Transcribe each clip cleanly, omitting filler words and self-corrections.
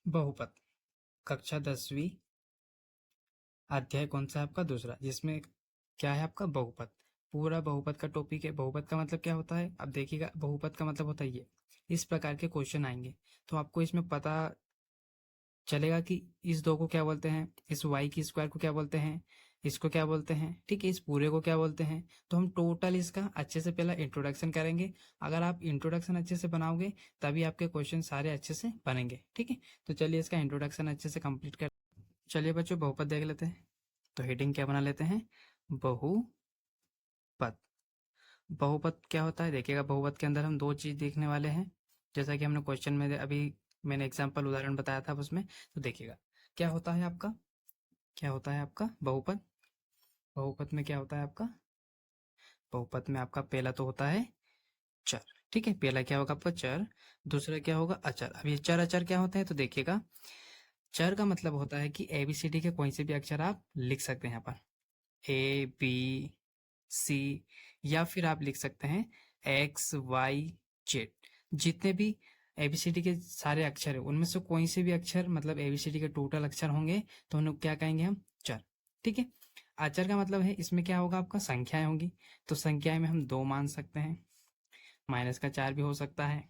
बहुपद, कक्षा 10वीं, अध्याय कौन सा है आपका? दूसरा, जिसमें क्या है आपका? बहुपद। पूरा बहुपद का टॉपिक है। बहुपद का मतलब क्या होता है? अब देखिएगा, बहुपद का मतलब होता है ये। इस प्रकार के क्वेश्चन आएंगे तो आपको इसमें पता चलेगा कि इस दो को क्या बोलते हैं, इस वाई की स्क्वायर को क्या बोलते हैं, इसको क्या बोलते हैं, ठीक है, इस पूरे को क्या बोलते हैं। तो हम टोटल इसका अच्छे से पहला इंट्रोडक्शन करेंगे। अगर आप इंट्रोडक्शन अच्छे से बनाओगे तभी आपके क्वेश्चन सारे अच्छे से बनेंगे, ठीक है। तो चलिए इसका इंट्रोडक्शन अच्छे से कंप्लीट कर। चलिए बच्चों, बहुपद देख लेते हैं। तो हेडिंग क्या बना लेते हैं? बहुपद। बहुपद क्या होता है? देखिएगा, बहुपद के अंदर हम दो चीज देखने वाले हैं। जैसा कि हमने क्वेश्चन में अभी मैंने एग्जाम्पल उदाहरण बताया था उसमें। तो देखिएगा, क्या होता है आपका, क्या होता है आपका बहुपद। बहुपद में क्या होता है आपका? बहुपद में आपका पहला तो होता है चर, ठीक है। पहला क्या होगा आपका? चर। दूसरा क्या होगा? अचर। अब ये चर अचर क्या होते हैं? तो देखिएगा, चर का मतलब होता है कि एबीसीडी के कोई से भी अक्षर आप लिख सकते हैं यहाँ पर, ए बी सी, या फिर आप लिख सकते हैं एक्स वाई जेड। जितने भी एबीसीडी के सारे अक्षर है उनमें से कोई से भी अक्षर, मतलब एबीसीडी के टोटल अक्षर होंगे तो उन्हें क्या कहेंगे हम? चर, ठीक है। अचर का मतलब है इसमें क्या होगा आपका? संख्याएं होंगी। तो संख्याएं में हम दो मान सकते हैं, माइनस का 4 भी हो सकता है,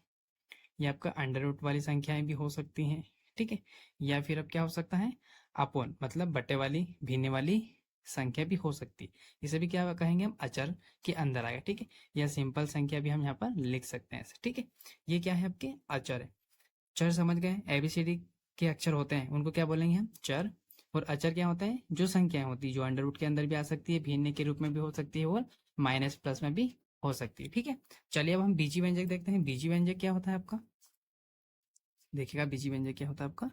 या आपका अंडर रूट वाली संख्याएं भी हो सकती हैं, ठीक है। या फिर अब क्या हो सकता है? अपॉन, मतलब बटे वाली, भिन्ने वाली संख्या भी हो सकती है। इसे भी क्या कहेंगे हम? अचर के अंदर आएगा, ठीक है। या सिंपल संख्या भी हम यहाँ पर लिख सकते हैं ऐसे, ठीक है। ये क्या है? आपके अचर है। चर समझ गए? एबीसीडी के अक्षर होते हैं उनको क्या बोलेंगे हम? चर। और अचर क्या होता है? जो संख्याएं होती है, जो अंडर रूट के अंदर भी आ सकती है, भिन्न के रूप में भी हो सकती है, और माइनस प्लस में भी हो सकती है, ठीक है। चलिए अब हम बीजी व्यंजक देखते हैं। बीजी व्यंजक क्या होता है आपका? देखिएगा, बीजी व्यंजक क्या होता है आपका?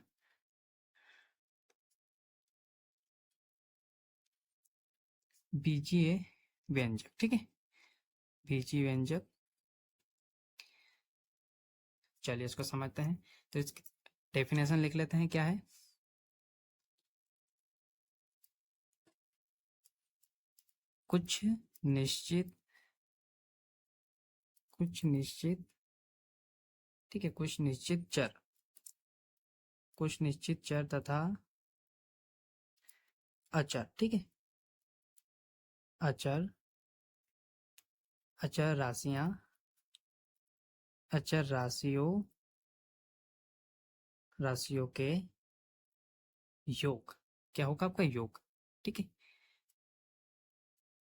बीजीय व्यंजक, ठीक है। बीजी व्यंजक, चलिए इसको समझते हैं। तो इसकी डेफिनेशन लिख लेते हैं, क्या है? कुछ निश्चित, कुछ निश्चित, ठीक है, कुछ निश्चित चर, कुछ निश्चित चर तथा अचर, ठीक है। अचर, अचर राशियां, अचर राशियों, राशियों के योग, क्या होगा आपका? योग, ठीक है।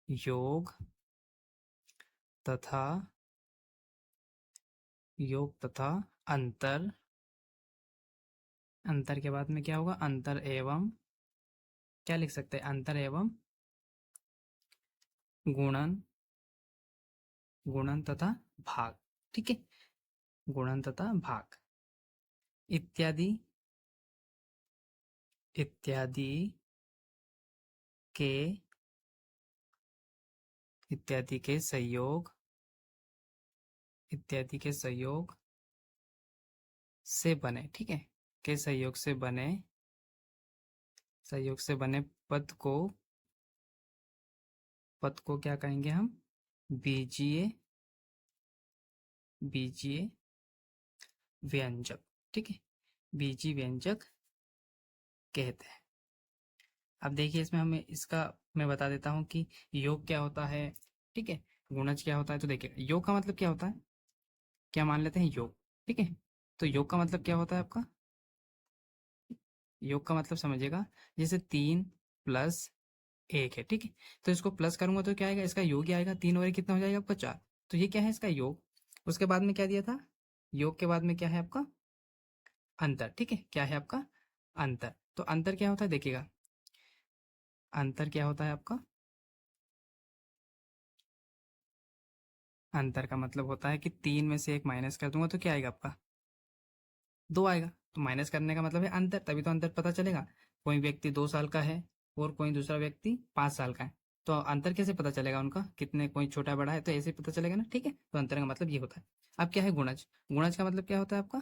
योग तथा, योग तथा अंतर, अंतर के बाद में क्या होगा? अंतर एवं, क्या लिख सकते हैं? अंतर एवं गुणन, गुणन तथा भाग, ठीक है। गुणन तथा भाग इत्यादि, इत्यादि के, इत्यादि के संयोग, इत्यादि के संयोग से बने, ठीक है। के संयोग से बने, संयोग से बने पद को, पद को क्या कहेंगे हम? बीजीय, बीजीय व्यंजक, ठीक है। बीजी व्यंजक कहते हैं। अब देखिए, इसमें हमें इसका मैं बता देता हूँ कि योग क्या होता है, ठीक है, गुणज क्या होता है। तो देखिए, योग का मतलब क्या होता है? क्या मान लेते हैं? योग, ठीक है। तो योग का मतलब क्या होता है आपका? योग का मतलब समझिएगा, जैसे 3 + 1 है, ठीक है। तो इसको प्लस करूंगा तो क्या आएगा? इसका योग ही आएगा। 3 और 1 कितना हो जाएगा आपका? 4। तो ये क्या है? इसका योग। उसके बाद में क्या दिया था? योग के बाद में क्या है आपका? अंतर, ठीक है। क्या है आपका? अंतर। तो अंतर क्या होता है? देखिएगा, अंतर क्या होता है आपका? अंतर का मतलब होता है कि 3 में से 1 माइनस कर दूंगा तो क्या आएगा आपका? 2 आएगा। तो माइनस करने का मतलब है अंतर, तभी तो अंतर पता चलेगा। कोई व्यक्ति 2 साल का है और कोई दूसरा व्यक्ति 5 साल का है, तो अंतर कैसे पता चलेगा उनका? कितने, कोई छोटा बड़ा है तो ऐसे ही पता चलेगा ना, ठीक है। तो अंतर का मतलब ये होता है। अब क्या है गुणज? गुणज का मतलब क्या होता है आपका?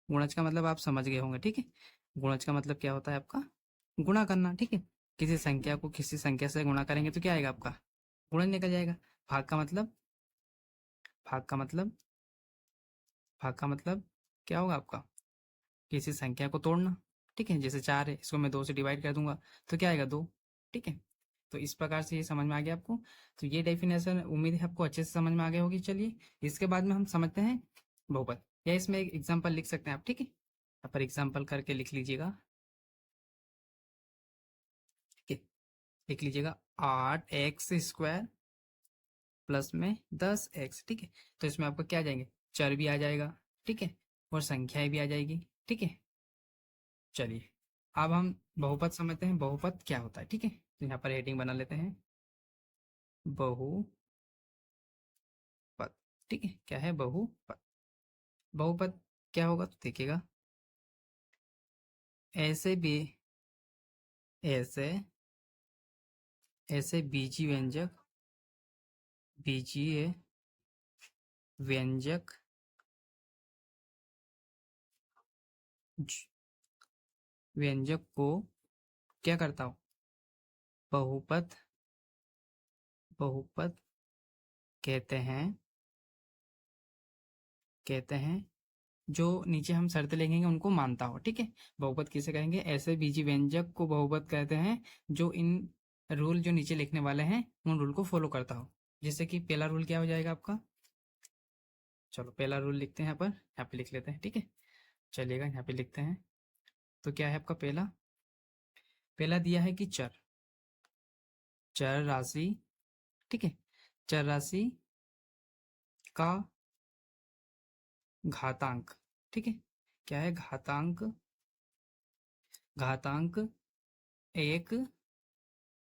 गुणज का मतलब आप समझ गए होंगे, ठीक है। गुणज का मतलब क्या होता है आपका? गुणा करना, ठीक है। किसी संख्या को किसी संख्या से गुणा करेंगे तो क्या आएगा आपका? गुणन निकल जाएगा। भाग का मतलब, भाग का मतलब, भाग का मतलब क्या होगा आपका? किसी संख्या को तोड़ना, ठीक है। जैसे 4 है, इसको मैं 2 से डिवाइड कर दूंगा तो क्या आएगा 2, ठीक है। तो इस प्रकार से ये समझ में आ गया आपको। तो ये डेफिनेशन उम्मीद है आपको अच्छे से समझ में आ गया होगी। चलिए इसके बाद में हम समझते हैं बहुपद, या इसमें एक एग्जाम्पल लिख सकते हैं आप, ठीक है। यहाँ पर एग्जाम्पल करके लिख लीजिएगा, ठीक है। लिख लीजिएगा 8x² प्लस में 10x, ठीक है। तो इसमें आपका क्या आ जाएंगे, चर भी आ जाएगा, ठीक है, और संख्याएं भी आ जाएगी, ठीक है। चलिए अब हम बहुपद समझते हैं, बहुपद क्या होता है, ठीक है। तो यहाँ पर हेडिंग बना लेते हैं, बहुपद, ठीक है। क्या है बहुपद, बहुपद क्या होगा तो देखिएगा, ऐसे भी ऐसे ऐसे बीजी व्यंजक, बीजीय व्यंजक व्यंजक को क्या करता हूँ, बहुपद, बहुपद कहते हैं, कहते हैं। जो नीचे हम शर्त लिखेंगे उनको मानता हो, ठीक है। बहुपद किसे कहेंगे, ऐसे बीजी व्यंजक को बहुपद कहते हैं जो इन रूल जो नीचे लिखने वाले हैं उन रूल को फॉलो करता हो। जैसे कि पहला रूल क्या हो जाएगा आपका, चलो पहला रूल लिखते हैं, यहाँ पे लिख लेते हैं, ठीक है। चलिएगा यहाँ पे लिखते हैं। तो क्या है आपका पहला, पहला दिया है कि चर, चर राशि, ठीक है, चर राशि का घातांक, ठीक है। क्या है घातांक, घातांक एक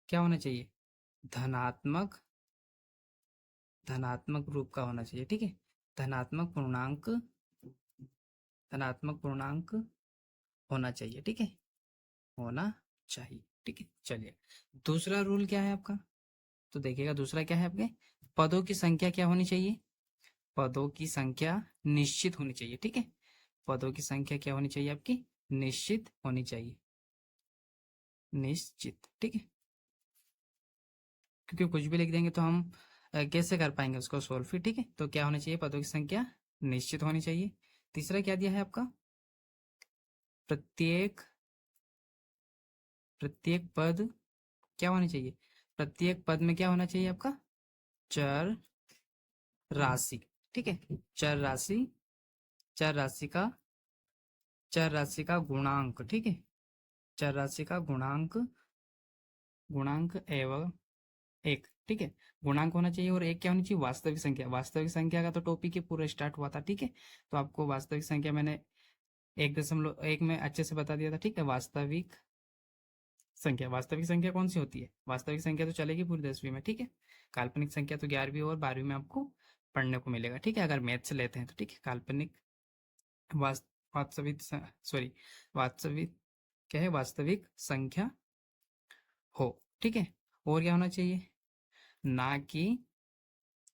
क्या होना चाहिए, धनात्मक, धनात्मक रूप का होना चाहिए, ठीक है। धनात्मक पूर्णांक, धनात्मक पूर्णांक होना चाहिए, ठीक है, होना चाहिए, ठीक है। चलिए दूसरा रूल क्या है आपका, तो देखिएगा दूसरा क्या है आपके, पदों की संख्या क्या होनी चाहिए, पदों की संख्या निश्चित होनी चाहिए, ठीक है। पदों की संख्या क्या होनी चाहिए आपकी, निश्चित होनी चाहिए, निश्चित, ठीक है। क्योंकि कुछ भी लिख देंगे तो हम कैसे कर पाएंगे उसको सोल्व फिर, ठीक है। तो क्या होना चाहिए, पदों की संख्या निश्चित होनी चाहिए। तीसरा क्या दिया है आपका, प्रत्येक, प्रत्येक पद क्या होनी चाहिए, प्रत्येक पद में क्या होना चाहिए आपका, चर राशि, ठीक है। चर राशि, चर राशि का, चर राशि का गुणांक, ठीक है। चर राशि का गुणांक, गुणांक एवं एक, ठीक है। गुणांक होना चाहिए, और एक क्या होनी चाहिए, वास्तविक संख्या। वास्तविक संख्या का तो टॉपिक ही पूरा स्टार्ट हुआ था, ठीक है। तो आपको वास्तविक संख्या मैंने 1.1 में अच्छे से बता दिया था, ठीक है। वास्तविक संख्या, वास्तविक संख्या कौन सी होती है, वास्तविक संख्या तो चलेगी पूरी 10वीं में, ठीक है। काल्पनिक संख्या तो 11वीं और 12वीं में आपको पढ़ने को मिलेगा, ठीक है, अगर मैथ से लेते हैं तो, ठीक है। काल्पनिक, वास्तविक, सॉरी, वास्तविक क्या है, वास्तविक संख्या हो, ठीक है। और क्या होना चाहिए, ना कि,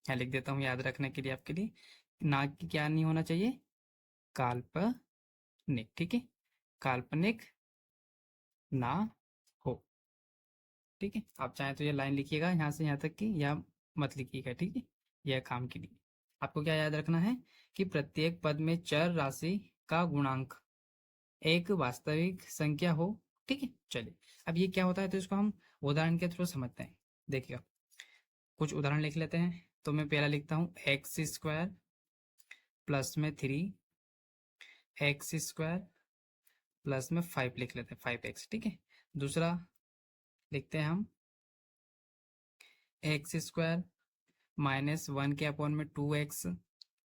यहाँ लिख देता हूँ याद रखने के लिए आपके लिए, ना कि क्या नहीं होना चाहिए, काल्पनिक, ठीक है, काल्पनिक ना हो, ठीक है। आप चाहें तो ये लाइन लिखिएगा यहाँ से यहाँ तक की, या मत लिखिएगा, ठीक है। यह काम के लिए आपको क्या याद रखना है कि प्रत्येक पद में चर राशि का गुणांक एक वास्तविक संख्या हो, ठीक है। चलिए अब ये क्या होता है, तो इसको हम उदाहरण के थ्रू समझते हैं। देखिएगा कुछ उदाहरण लिख लेते हैं। तो मैं पहला लिखता हूँ x² प्लस में 3, x² प्लस में 5 लिख लेते हैं, 5x, ठीक है। दूसरा लिखते हैं हम x² -1 के अपॉन में 2x,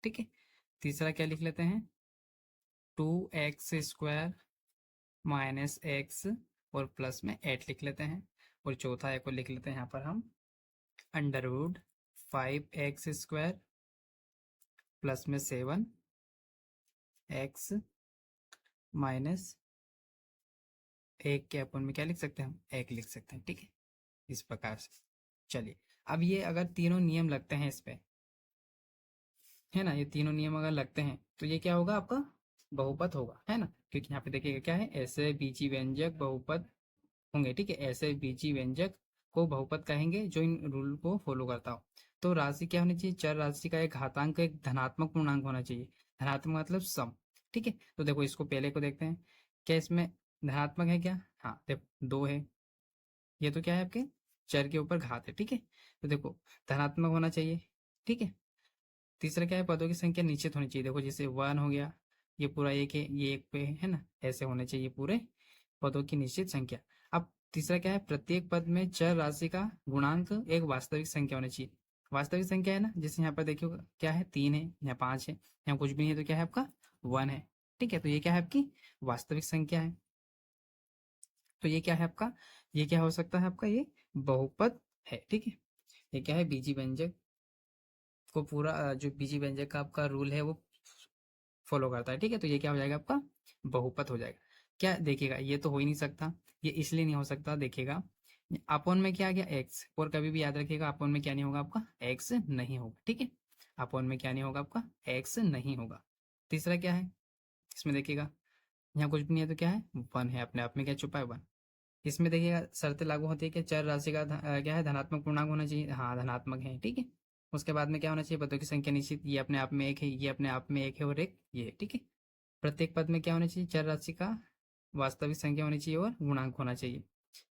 ठीक है। तीसरा क्या लिख लेते हैं, 2x² -x और प्लस में 8 लिख लेते हैं। और चौथा एक और लिख लेते हैं यहाँ पर हम, अंडरवुड 5x² प्लस में 7x माइनस 1 के अपन में क्या लिख सकते हैं हम, 1 लिख सकते हैं, ठीक है, इस प्रकार से। चलिए अब ये अगर तीनों नियम लगते हैं इस पे, है ना, ये तीनों नियम अगर लगते हैं तो ये क्या होगा आपका, बहुपद होगा, है ना। क्योंकि यहाँ पे देखिएगा क्या है, ऐसे बीजी व्यंजक बहुपद होंगे, ठीक है। ऐसे बीजी व्यंजक को बहुपद कहेंगे जो इन रूल को फॉलो करता हो। तो राशि क्या होनी चाहिए, चर राशि का एक घातांक एक धनात्मक पूर्णांक होना चाहिए। धनात्मक मतलब सम, ठीक है। तो देखो इसको पहले को देखते हैं, क्या इसमें धनात्मक है क्या? हाँ देखो 2 है, ये तो क्या है आपके चर के ऊपर घात है, ठीक है। तो देखो धनात्मक होना चाहिए, ठीक है। तीसरा क्या है, पदों की संख्या निश्चित होनी चाहिए। देखो जैसे 1 हो गया, ये पूरा एक है, ये एक पे है ना, ऐसे होने चाहिए पूरे पदों की निश्चित संख्या। अब तीसरा क्या है, प्रत्येक पद में चर राशि का गुणांक एक वास्तविक संख्या होनी चाहिए। वास्तविक संख्या है ना, जैसे यहाँ पर देखियो क्या है, 3 है या 5 है, यहाँ कुछ भी नहीं है, तो क्या है आपका 1 है, ठीक है। तो ये क्या है आपकी वास्तविक संख्या है। तो ये क्या है आपका, ये क्या हो सकता है आपका, ये बहुपद है, ठीक है। ये क्या है, बीजी व्यंजक को पूरा जो बीजी व्यंजक का आपका रूल है वो फॉलो करता है, ठीक है। तो ये क्या हो जाएगा आपका बहुपद हो जाएगा। क्या देखिएगा, ये तो हो ही नहीं सकता, ये इसलिए नहीं हो सकता, देखिएगा अपोन में क्या आ गया एक्स, और कभी भी याद रखिएगा अपोन में क्या नहीं होगा आपका एक्स नहीं होगा, ठीक है। अपोन में क्या नहीं होगा आपका एक्स नहीं होगा। तीसरा क्या है, इसमें देखिएगा यहाँ कुछ भी नहीं है, तो क्या है 1 है, अपने आप में क्या छुपा है 1। इसमें देखिएगा शर्तें लागू होती है कि चर राशि का क्या है धनात्मक पूर्णांक होना चाहिए, हाँ धनात्मक है, ठीक है। उसके बाद में क्या होना चाहिए, पदों की संख्या निश्चित, ये अपने आप में एक है, ये अपने आप में एक है, और एक ये है, ठीक है। प्रत्येक पद में क्या होना चाहिए, चर राशि का वास्तविक संख्या होनी चाहिए और गुणांक होना चाहिए।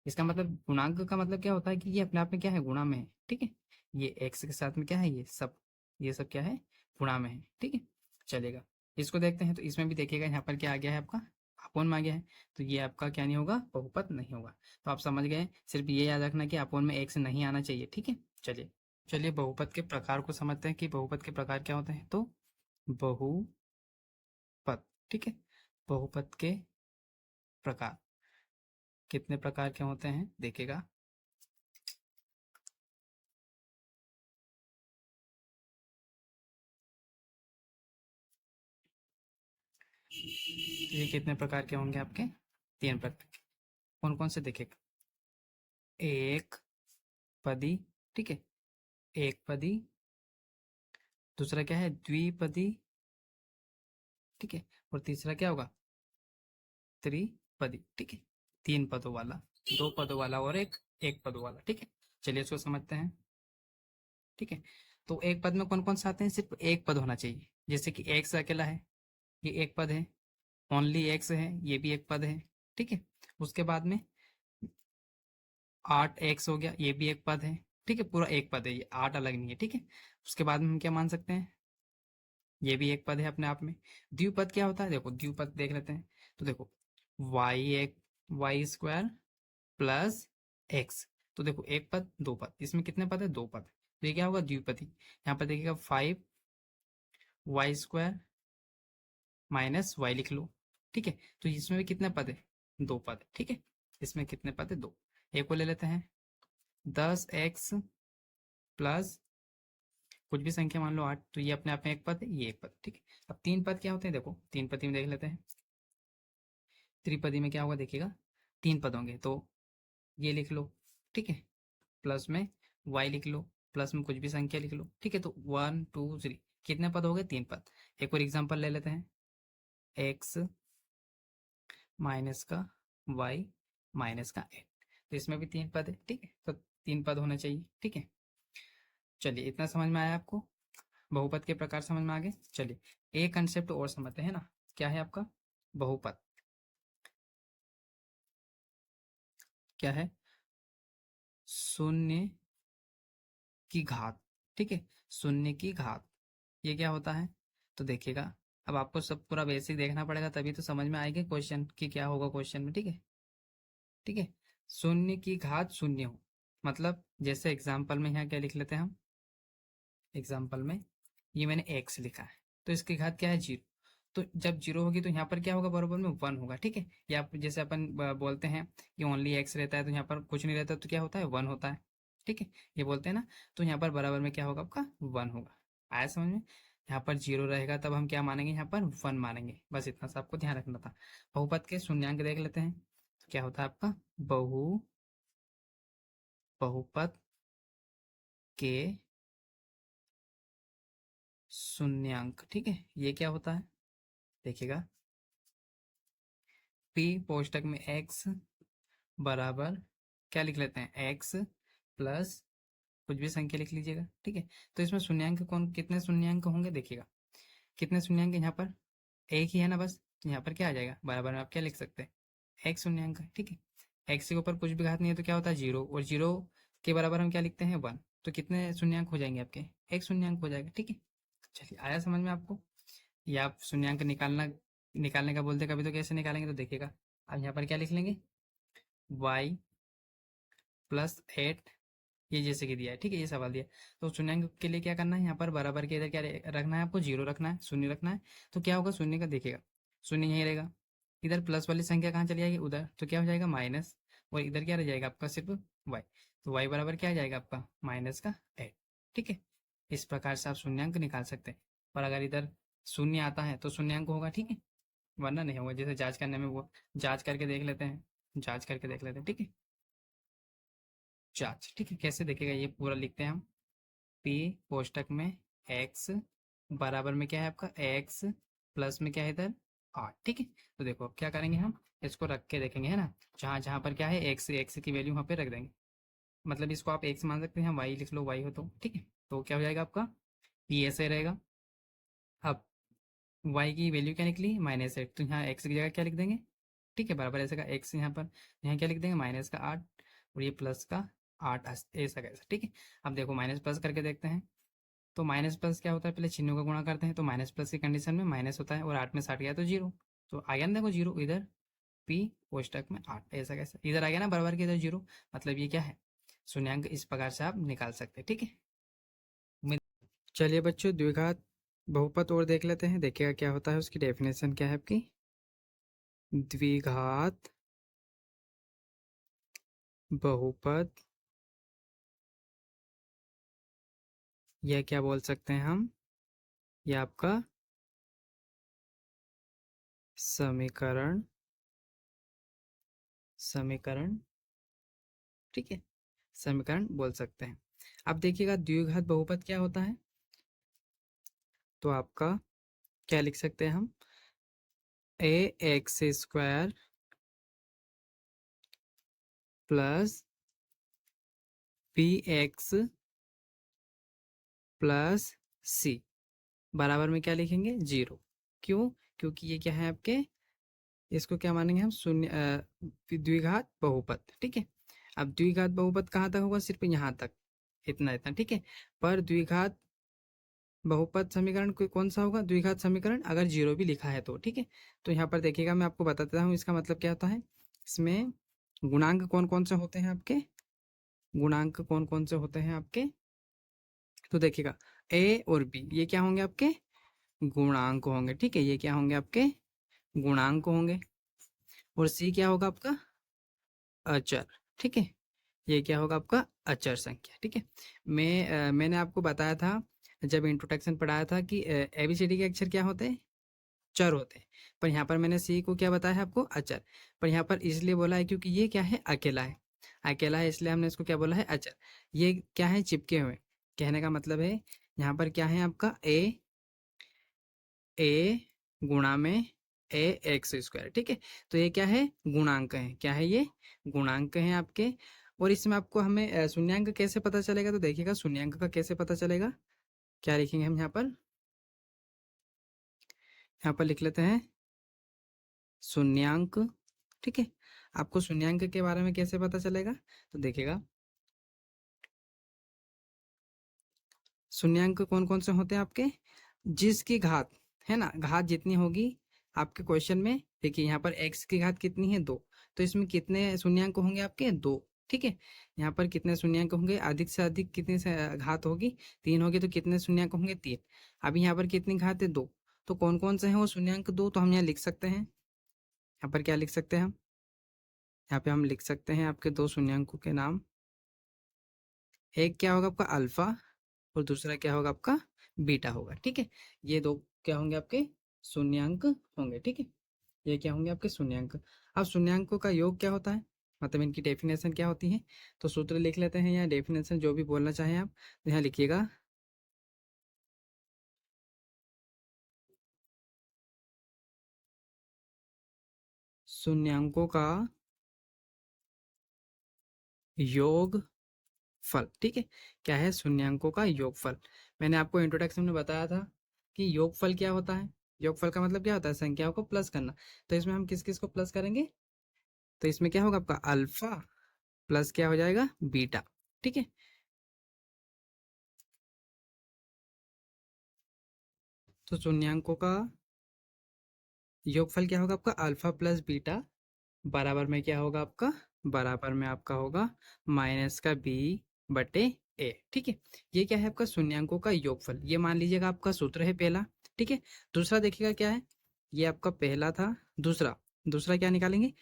इसका मतलब गुणांक का मतलब क्या होता है कि ये अपने आप में क्या है गुणा में है, ठीक है। ये एक्स के साथ में क्या है, ये सब क्या है गुणा में है, ठीक है। चलेगा, इसको देखते हैं। तो इसमें भी देखिएगा यहाँ पर क्या आ गया है आपका अपोन में आ गया है, तो ये आपका क्या नहीं होगा बहुपद नहीं होगा। तो आप समझ गए, सिर्फ ये याद रखना कि अपोन में एक्स नहीं आना चाहिए, ठीक है। चलिए चलिए बहुपद के प्रकार को समझते हैं कि बहुपद के प्रकार क्या होते हैं। तो बहुपद, ठीक है, बहुपद के प्रकार कितने प्रकार के होते हैं देखिएगा। ये कितने प्रकार के होंगे आपके, 3 प्रकार के। कौन कौन से देखेगा, एक पदी, ठीक है, एक पदी। दूसरा क्या है, द्विपदी, ठीक है। और तीसरा क्या होगा, त्रिपदी, ठीक है। 3 पदों वाला, 2 पदों वाला और एक पदों वाला, ठीक है। चलिए इसको समझते हैं, ठीक है। तो एक पद में कौन कौन से आते हैं, सिर्फ एक पद होना चाहिए, जैसे कि एक्स अकेला है, ये एक पद है। ओनली एक्स है, ये भी एक पद है, ठीक है। उसके बाद में 8x हो गया, ये भी एक पद है, ठीक है, पूरा एक पद है, ये 8 अलग नहीं है, ठीक है। उसके बाद में हम क्या मान सकते हैं, ये भी एक पद है अपने आप में। द्विपद क्या होता है, देखो द्विपद देख लेते हैं। तो देखो वाई स्क्वायर प्लस एक्स, तो देखो एक पद दो पद, इसमें कितने पद है, 2 पद। तो ये क्या होगा द्विपदी। यहाँ पर देखिएगा 5y² माइनस वाई लिख लो, ठीक है। तो इसमें भी कितने पद है, 2 पद है, ठीक है। इसमें कितने पद है, 2। एक को ले लेते हैं, 10x प्लस कुछ भी संख्या मान लो 8, तो ये अपने आप में एक पद है, ये एक पद, ठीक है। अब 3 पद क्या होते हैं, देखो 3 पदी में देख लेते हैं। त्रिपदी में क्या होगा देखिएगा, 3 पद होंगे, तो ये लिख लो, ठीक है, प्लस में y लिख लो, प्लस में कुछ भी संख्या लिख लो, ठीक है। तो 1 2 3 कितने पद हो गए, 3 पद। एक और एग्जांपल ले लेते हैं, x माइनस का y माइनस का 8, तो इसमें भी 3 पद है, ठीक है। तो 3 पद होना चाहिए, ठीक है। चलिए इतना समझ में आया आपको, बहुपद के प्रकार समझ में आ गए। चलिए एक कंसेप्ट और समझते हैं ना, क्या है आपका बहुपद, क्या है, शून्य की घात, ठीक है, शून्य की घात, ये क्या होता है। तो देखिएगा, अब आपको सब पूरा बेसिक देखना पड़ेगा, तभी तो समझ में आएगा क्वेश्चन कि क्या होगा क्वेश्चन में, ठीक है, ठीक है। शून्य की घात शून्य हो, मतलब जैसे एग्जाम्पल में यहाँ क्या लिख लेते हैं हम, एग्जाम्पल में ये मैंने एक्स लिखा है, तो इसकी घात क्या है 0। तो जब 0 होगी तो यहाँ पर क्या होगा, बराबर में 1 होगा, ठीक है। या जैसे अपन बोलते हैं कि ओनली एक्स रहता है, तो यहाँ पर कुछ नहीं रहता, तो क्या होता है 1 होता है, ठीक है, ये बोलते हैं ना। तो यहाँ पर बराबर में क्या होगा आपका 1 होगा। आया समझ में, यहाँ पर 0 रहेगा तब हम क्या मानेंगे, यहाँ पर 1 मानेंगे, बस इतना सा आपको ध्यान रखना था। बहुपद के शून्यांक देख लेते हैं, तो क्या होता है आपका बहुपद के शून्यांक, ठीक है। ये क्या होता है देखिएगा, p कोष्टक में x बराबर क्या लिख लेते हैं, x प्लस कुछ भी संख्या लिख लीजिएगा, ठीक है। तो इसमें शून्यांक कौन कितने शून्यांक होंगे देखिएगा, कितने शून्यांक यहाँ पर एक ही है ना बस, यहाँ पर क्या आ जाएगा, बराबर में आप क्या लिख सकते हैं, एक्स शून्यंक है, ठीक है। एक्स के ऊपर कुछ भी घात नहीं है तो क्या होता है, जीरो, और जीरो के बराबर हम क्या लिखते हैं, वन। तो कितने शून्यंक हो जाएंगे आपके, एक शून्यंक हो जाएगा, ठीक है। चलिए, आया समझ में आपको। या आप शून्यंक निकालने का बोलते कभी, तो कैसे निकालेंगे, तो देखिएगा। अब यहाँ पर क्या लिख लेंगे, वाई प्लस एट, ये जैसे कि दिया है, ठीक है, ये सवाल दिया। तो शून्यंक के लिए क्या करना है, यहाँ पर बराबर के इधर क्या रखना है आपको, जीरो रखना है, शून्य रखना है। तो क्या होगा, शून्य का देखिएगा, शून्य यहीं रहेगा। इधर प्लस वाली संख्या कहाँ चली जाएगी, उधर, तो क्या हो जाएगा, माइनस। और इधर क्या रह जाएगा आपका, सिर्फ वाई। तो वाई बराबर क्या आ जाएगा आपका, माइनस का एट, ठीक है। इस प्रकार से आप शून्यंक निकाल सकते हैं। और अगर इधर शून्य आता है तो शून्यंक होगा, ठीक है, वरना नहीं होगा। जैसे जांच करने में, वो जांच करके देख लेते हैं, जांच करके देख लेते हैं, ठीक है। जांच, ठीक है, कैसे देखेगा, ये पूरा लिखते हैं हम। पी कोष्टक में एक्स बराबर में क्या है आपका, एक्स प्लस में क्या है इधर, आठ, ठीक है। तो देखो अब क्या करेंगे, हम इसको रख के देखेंगे, है ना। जहाँ जहाँ पर क्या है, एक्स, एक्स की वैल्यू वहाँ पे रख देंगे। मतलब इसको आप एक्स मान सकते हैं, वाई लिख लो, वाई हो तो, ठीक है। तो क्या हो जाएगा आपका, पी ऐसे रहेगा। अब वाई की वैल्यू क्या निकली, माइनस एट, तो यहाँ एक्स की जगह क्या लिख देंगे, ठीक है, बराबर ऐसे का एक्स, यहाँ पर यहाँ क्या लिख देंगे, माइनस का आठ, और ये प्लस का आठ, ऐसा कैसा, ठीक है। अब देखो माइनस प्लस करके देखते हैं। तो माइनस प्लस क्या होता है, पहले चिन्हों का गुणा करते हैं, तो माइनस प्लस की कंडीशन में माइनस होता है, और आठ में साठ गया तो जीरो। तो आ गया ना, देखो जीरो इधर, पी कोष्टक में आठ, ऐसा कैसा, इधर आ गया ना बराबर के इधर जीरो। मतलब ये क्या है, शून्यंक इस प्रकार से आप निकाल सकते हैं, ठीक है। चलिए बच्चों, द्विघात बहुपद और देख लेते हैं, देखिएगा क्या होता है, उसकी डेफिनेशन क्या है आपकी। द्विघात बहुपद, यह क्या बोल सकते हैं हम, यह आपका समीकरण, समीकरण, ठीक है, समीकरण बोल सकते हैं। अब देखिएगा द्विघात बहुपद क्या होता है, तो आपका क्या लिख सकते हैं हम, A X square plus B X plus C बराबर में क्या लिखेंगे, जीरो। क्यों, क्योंकि ये क्या है आपके, इसको क्या मानेंगे हम, शून्य, द्विघात बहुपद, ठीक है। अब द्विघात बहुपद कहाँ तक होगा, सिर्फ यहाँ तक, इतना इतना, ठीक है। पर द्विघात बहुपद समीकरण कौन सा होगा, द्विघात समीकरण अगर जीरो भी लिखा है तो, ठीक है। तो यहाँ पर देखिएगा, मैं आपको बताता हूँ इसका मतलब क्या होता है। इसमें गुणांक कौन कौन से होते हैं आपके, गुणांक कौन कौन से होते हैं आपके, तो देखिएगा ए और बी ये क्या होंगे आपके, गुणांक होंगे, ठीक है, ये क्या होंगे आपके, गुणांक होंगे। और सी क्या होगा आपका, अचर, ठीक है, ये क्या होगा आपका, अचर संख्या, ठीक है। मैंने आपको बताया था जब इंट्रोडक्शन पढ़ाया था कि एबीसीडी के अक्षर क्या होते हैं, चर होते हैं। पर यहाँ पर मैंने सी को क्या बताया है आपको, अचर। पर यहाँ पर इसलिए बोला है क्योंकि ये क्या है, अकेला है, अकेला है, इसलिए हमने इसको क्या बोला है, अचर। ये क्या है, चिपके हुए, कहने का मतलब है यहाँ पर क्या है आपका, ए गुणा में ए एक्स स्क्वायर, ठीक है। तो ये क्या है, गुणांक है, क्या है ये, गुणांक है आपके। और इसमें आपको हमें शून्यंक कैसे पता चलेगा, तो देखिएगा शून्यंक का कैसे पता चलेगा, क्या लिखेंगे हम यहाँ पर, यहाँ पर लिख लेते हैं शून्यंक, ठीक है। आपको शून्यंक के बारे में कैसे पता चलेगा, तो देखिएगा शून्यंक कौन कौन से होते हैं आपके, जिसकी घात, है ना, घात जितनी होगी आपके क्वेश्चन में, देखिए यहाँ पर x की घात कितनी है, दो। तो इसमें कितने शून्यंक होंगे आपके, दो, ठीक है। यहाँ पर कितने शून्यंक होंगे, अधिक से अधिक कितने से घात होगी, तीन होगी, तो कितने शून्यंक होंगे, तीन। अब यहाँ पर कितनी घात है, दो। तो कौन कौन से हैं वो शून्यंक, दो, तो हम यहाँ लिख सकते हैं, यहाँ पर क्या लिख सकते हैं हम, यहाँ पे हम लिख सकते हैं आपके दो शून्यंकों के नाम। एक क्या होगा आपका अल्फा, और दूसरा क्या होगा आपका बीटा होगा, ठीक है। ये दो क्या होंगे आपके, शून्यंक होंगे, ठीक है। ये क्या होंगे आपके शून्यंक। अब शून्यंकों का योग क्या होता है, मतलब इनकी डेफिनेशन क्या होती है, तो सूत्र लिख लेते हैं, या डेफिनेशन जो भी बोलना चाहें आप, तो यहाँ लिखिएगा, शून्यंकों का योग फल, ठीक है। क्या है, शून्यंकों का योगफल। मैंने आपको इंट्रोडक्शन में बताया था कि योगफल क्या होता है, योगफल का मतलब क्या होता है, संख्याओं को प्लस करना। तो इसमें हम किस किस को प्लस करेंगे, तो इसमें क्या होगा आपका अल्फा प्लस क्या हो जाएगा बीटा, ठीक है। तो शून्यांकों का योगफल क्या होगा आपका अल्फा प्लस बीटा बराबर में क्या होगा आपका, बराबर में आपका होगा माइनस का बी बटे ए, ठीक है। ये क्या है आपका शून्यांकों का योगफल, ये मान लीजिएगा आपका सूत्र है पहला, ठीक है। दूसरा देखिएगा क्या है, ये आपका पहला था, दूसरा दूसरा क्या निकालेंगे,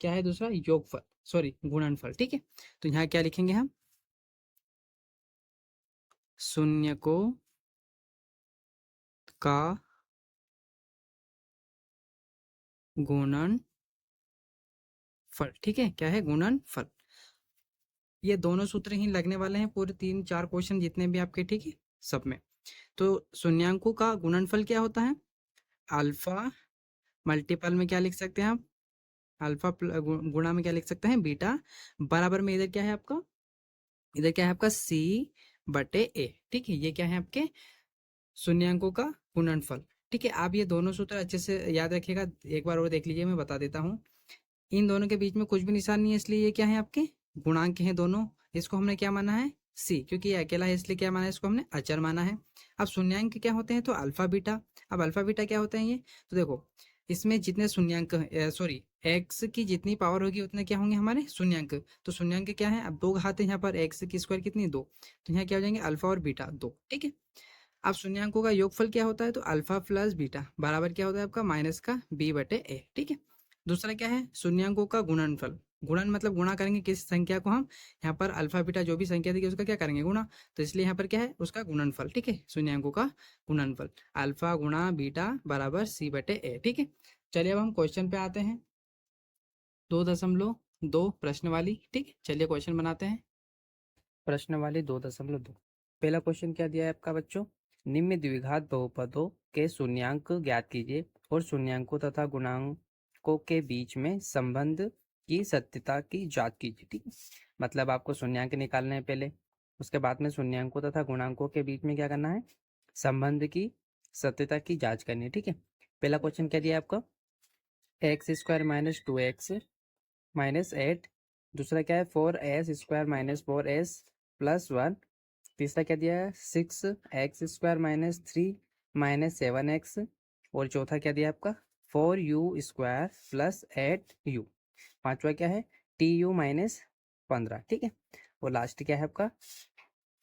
क्या है दूसरा योगफल, सॉरी गुणनफल, ठीक है। तो यहाँ क्या लिखेंगे हम, शून्य को का गुणनफल, ठीक है, क्या है गुणनफल। ये दोनों सूत्र ही लगने वाले हैं पूरे 3-4 क्वेश्चन जितने भी आपके, ठीक है, सब में। तो शून्यांकों का गुणनफल क्या होता है, अल्फा मल्टीपल में क्या लिख सकते हैं आप, अल्फा गुणा में क्या लिख सकते हैं बीटा, बराबर में इधर क्या है आपका, इधर क्या है आपका सी बटे ए, ठीक है। ये क्या है आपके शून्यांकों का गुणनफल, ठीक है। आप ये दोनों सूत्र अच्छे से याद रखिएगा, एक बार और देख लीजिए, मैं बता देता हूँ। इन दोनों के बीच में कुछ भी निशान नहीं है, इसलिए ये क्या है आपके गुणांक हैं दोनों। इसको हमने क्या माना है सी, क्योंकि ये अकेला है इसलिए क्या माना है, इसको हमने अचर माना है। अब शून्यांक क्या होते हैं, तो अल्फा बीटा। अब अल्फा बीटा क्या होते हैं ये, तो देखो इसमें जितने शून्यांक सॉरी एक्स की जितनी पावर होगी उतने क्या होंगे हमारे शून्यांक। तो शून्यांक क्या है, अब दो घात है यहाँ पर, एक्स की स्क्वायर कितनी दो, तो यहाँ क्या हो जाएंगे अल्फा और बीटा दो, ठीक है। अब शून्यांकों का योगफल क्या होता है, तो अल्फा प्लस बीटा बराबर क्या होता है आपका माइनस का बी बटे ए, ठीक है। दूसरा क्या है शून्यांकों का गुणनफल, गुणन मतलब गुणा करेंगे किस संख्या को हम, यहाँ पर अल्फा बीटा जो भी संख्या थी उसका क्या करेंगे गुणा, तो इसलिए यहाँ पर क्या है उसका गुणनफल, ठीक है, शून्यांकों का गुणनफल अल्फा गुणा बीटा बराबर सी बटे ए, ठीक है। चलिए अब हम क्वेश्चन पे आते हैं, 2.2 प्रश्न वाली, ठीक है। चलिए क्वेश्चन बनाते हैं, प्रश्न वाली 2.2। पहला क्वेश्चन क्या दिया है आपका बच्चों, निम्न द्विघात बहुपदों के शून्यांक ज्ञात कीजिए और शून्यांकों तथा गुणांकों के बीच में संबंध की सत्यता की जांच कीजिए, ठीक है। मतलब आपको शून्यांक निकालने हैं पहले, उसके बाद में शून्यांकों तथा गुणांकों के बीच में क्या करना है, संबंध की सत्यता की जांच करनी है, ठीक है। पहला क्वेश्चन क्या दिया है आपका, x square minus 2x minus 8, दूसरा क्या है 4s square minus 4s plus 1, तीसरा क्या दिया है 6x square minus 3 minus 7x, और चौथा क्या दिया आपका 4u स्क्वायर प्लस 8u, पांचवा क्या है tu माइनस 15, ठीक है। और लास्ट क्या है आपका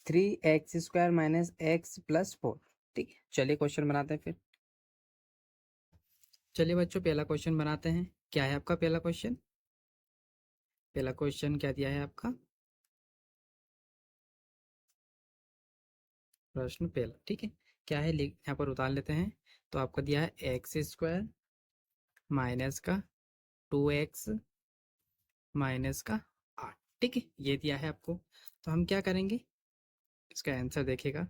3x square minus x plus 4, ठीक है। चलिए क्वेश्चन बनाते हैं फिर, चलिए बच्चों पहला क्वेश्चन बनाते हैं। क्या है आपका पहला क्वेश्चन, पहला क्वेश्चन क्या दिया है आपका, प्रश्न पहला, ठीक है। क्या है लिख यहाँ पर उतार लेते हैं, तो आपका दिया है एक्स स्क्वायर माइनस का 2x माइनस का 8, ठीक है, ये दिया है आपको। तो हम क्या करेंगे, इसका आंसर देखेगा।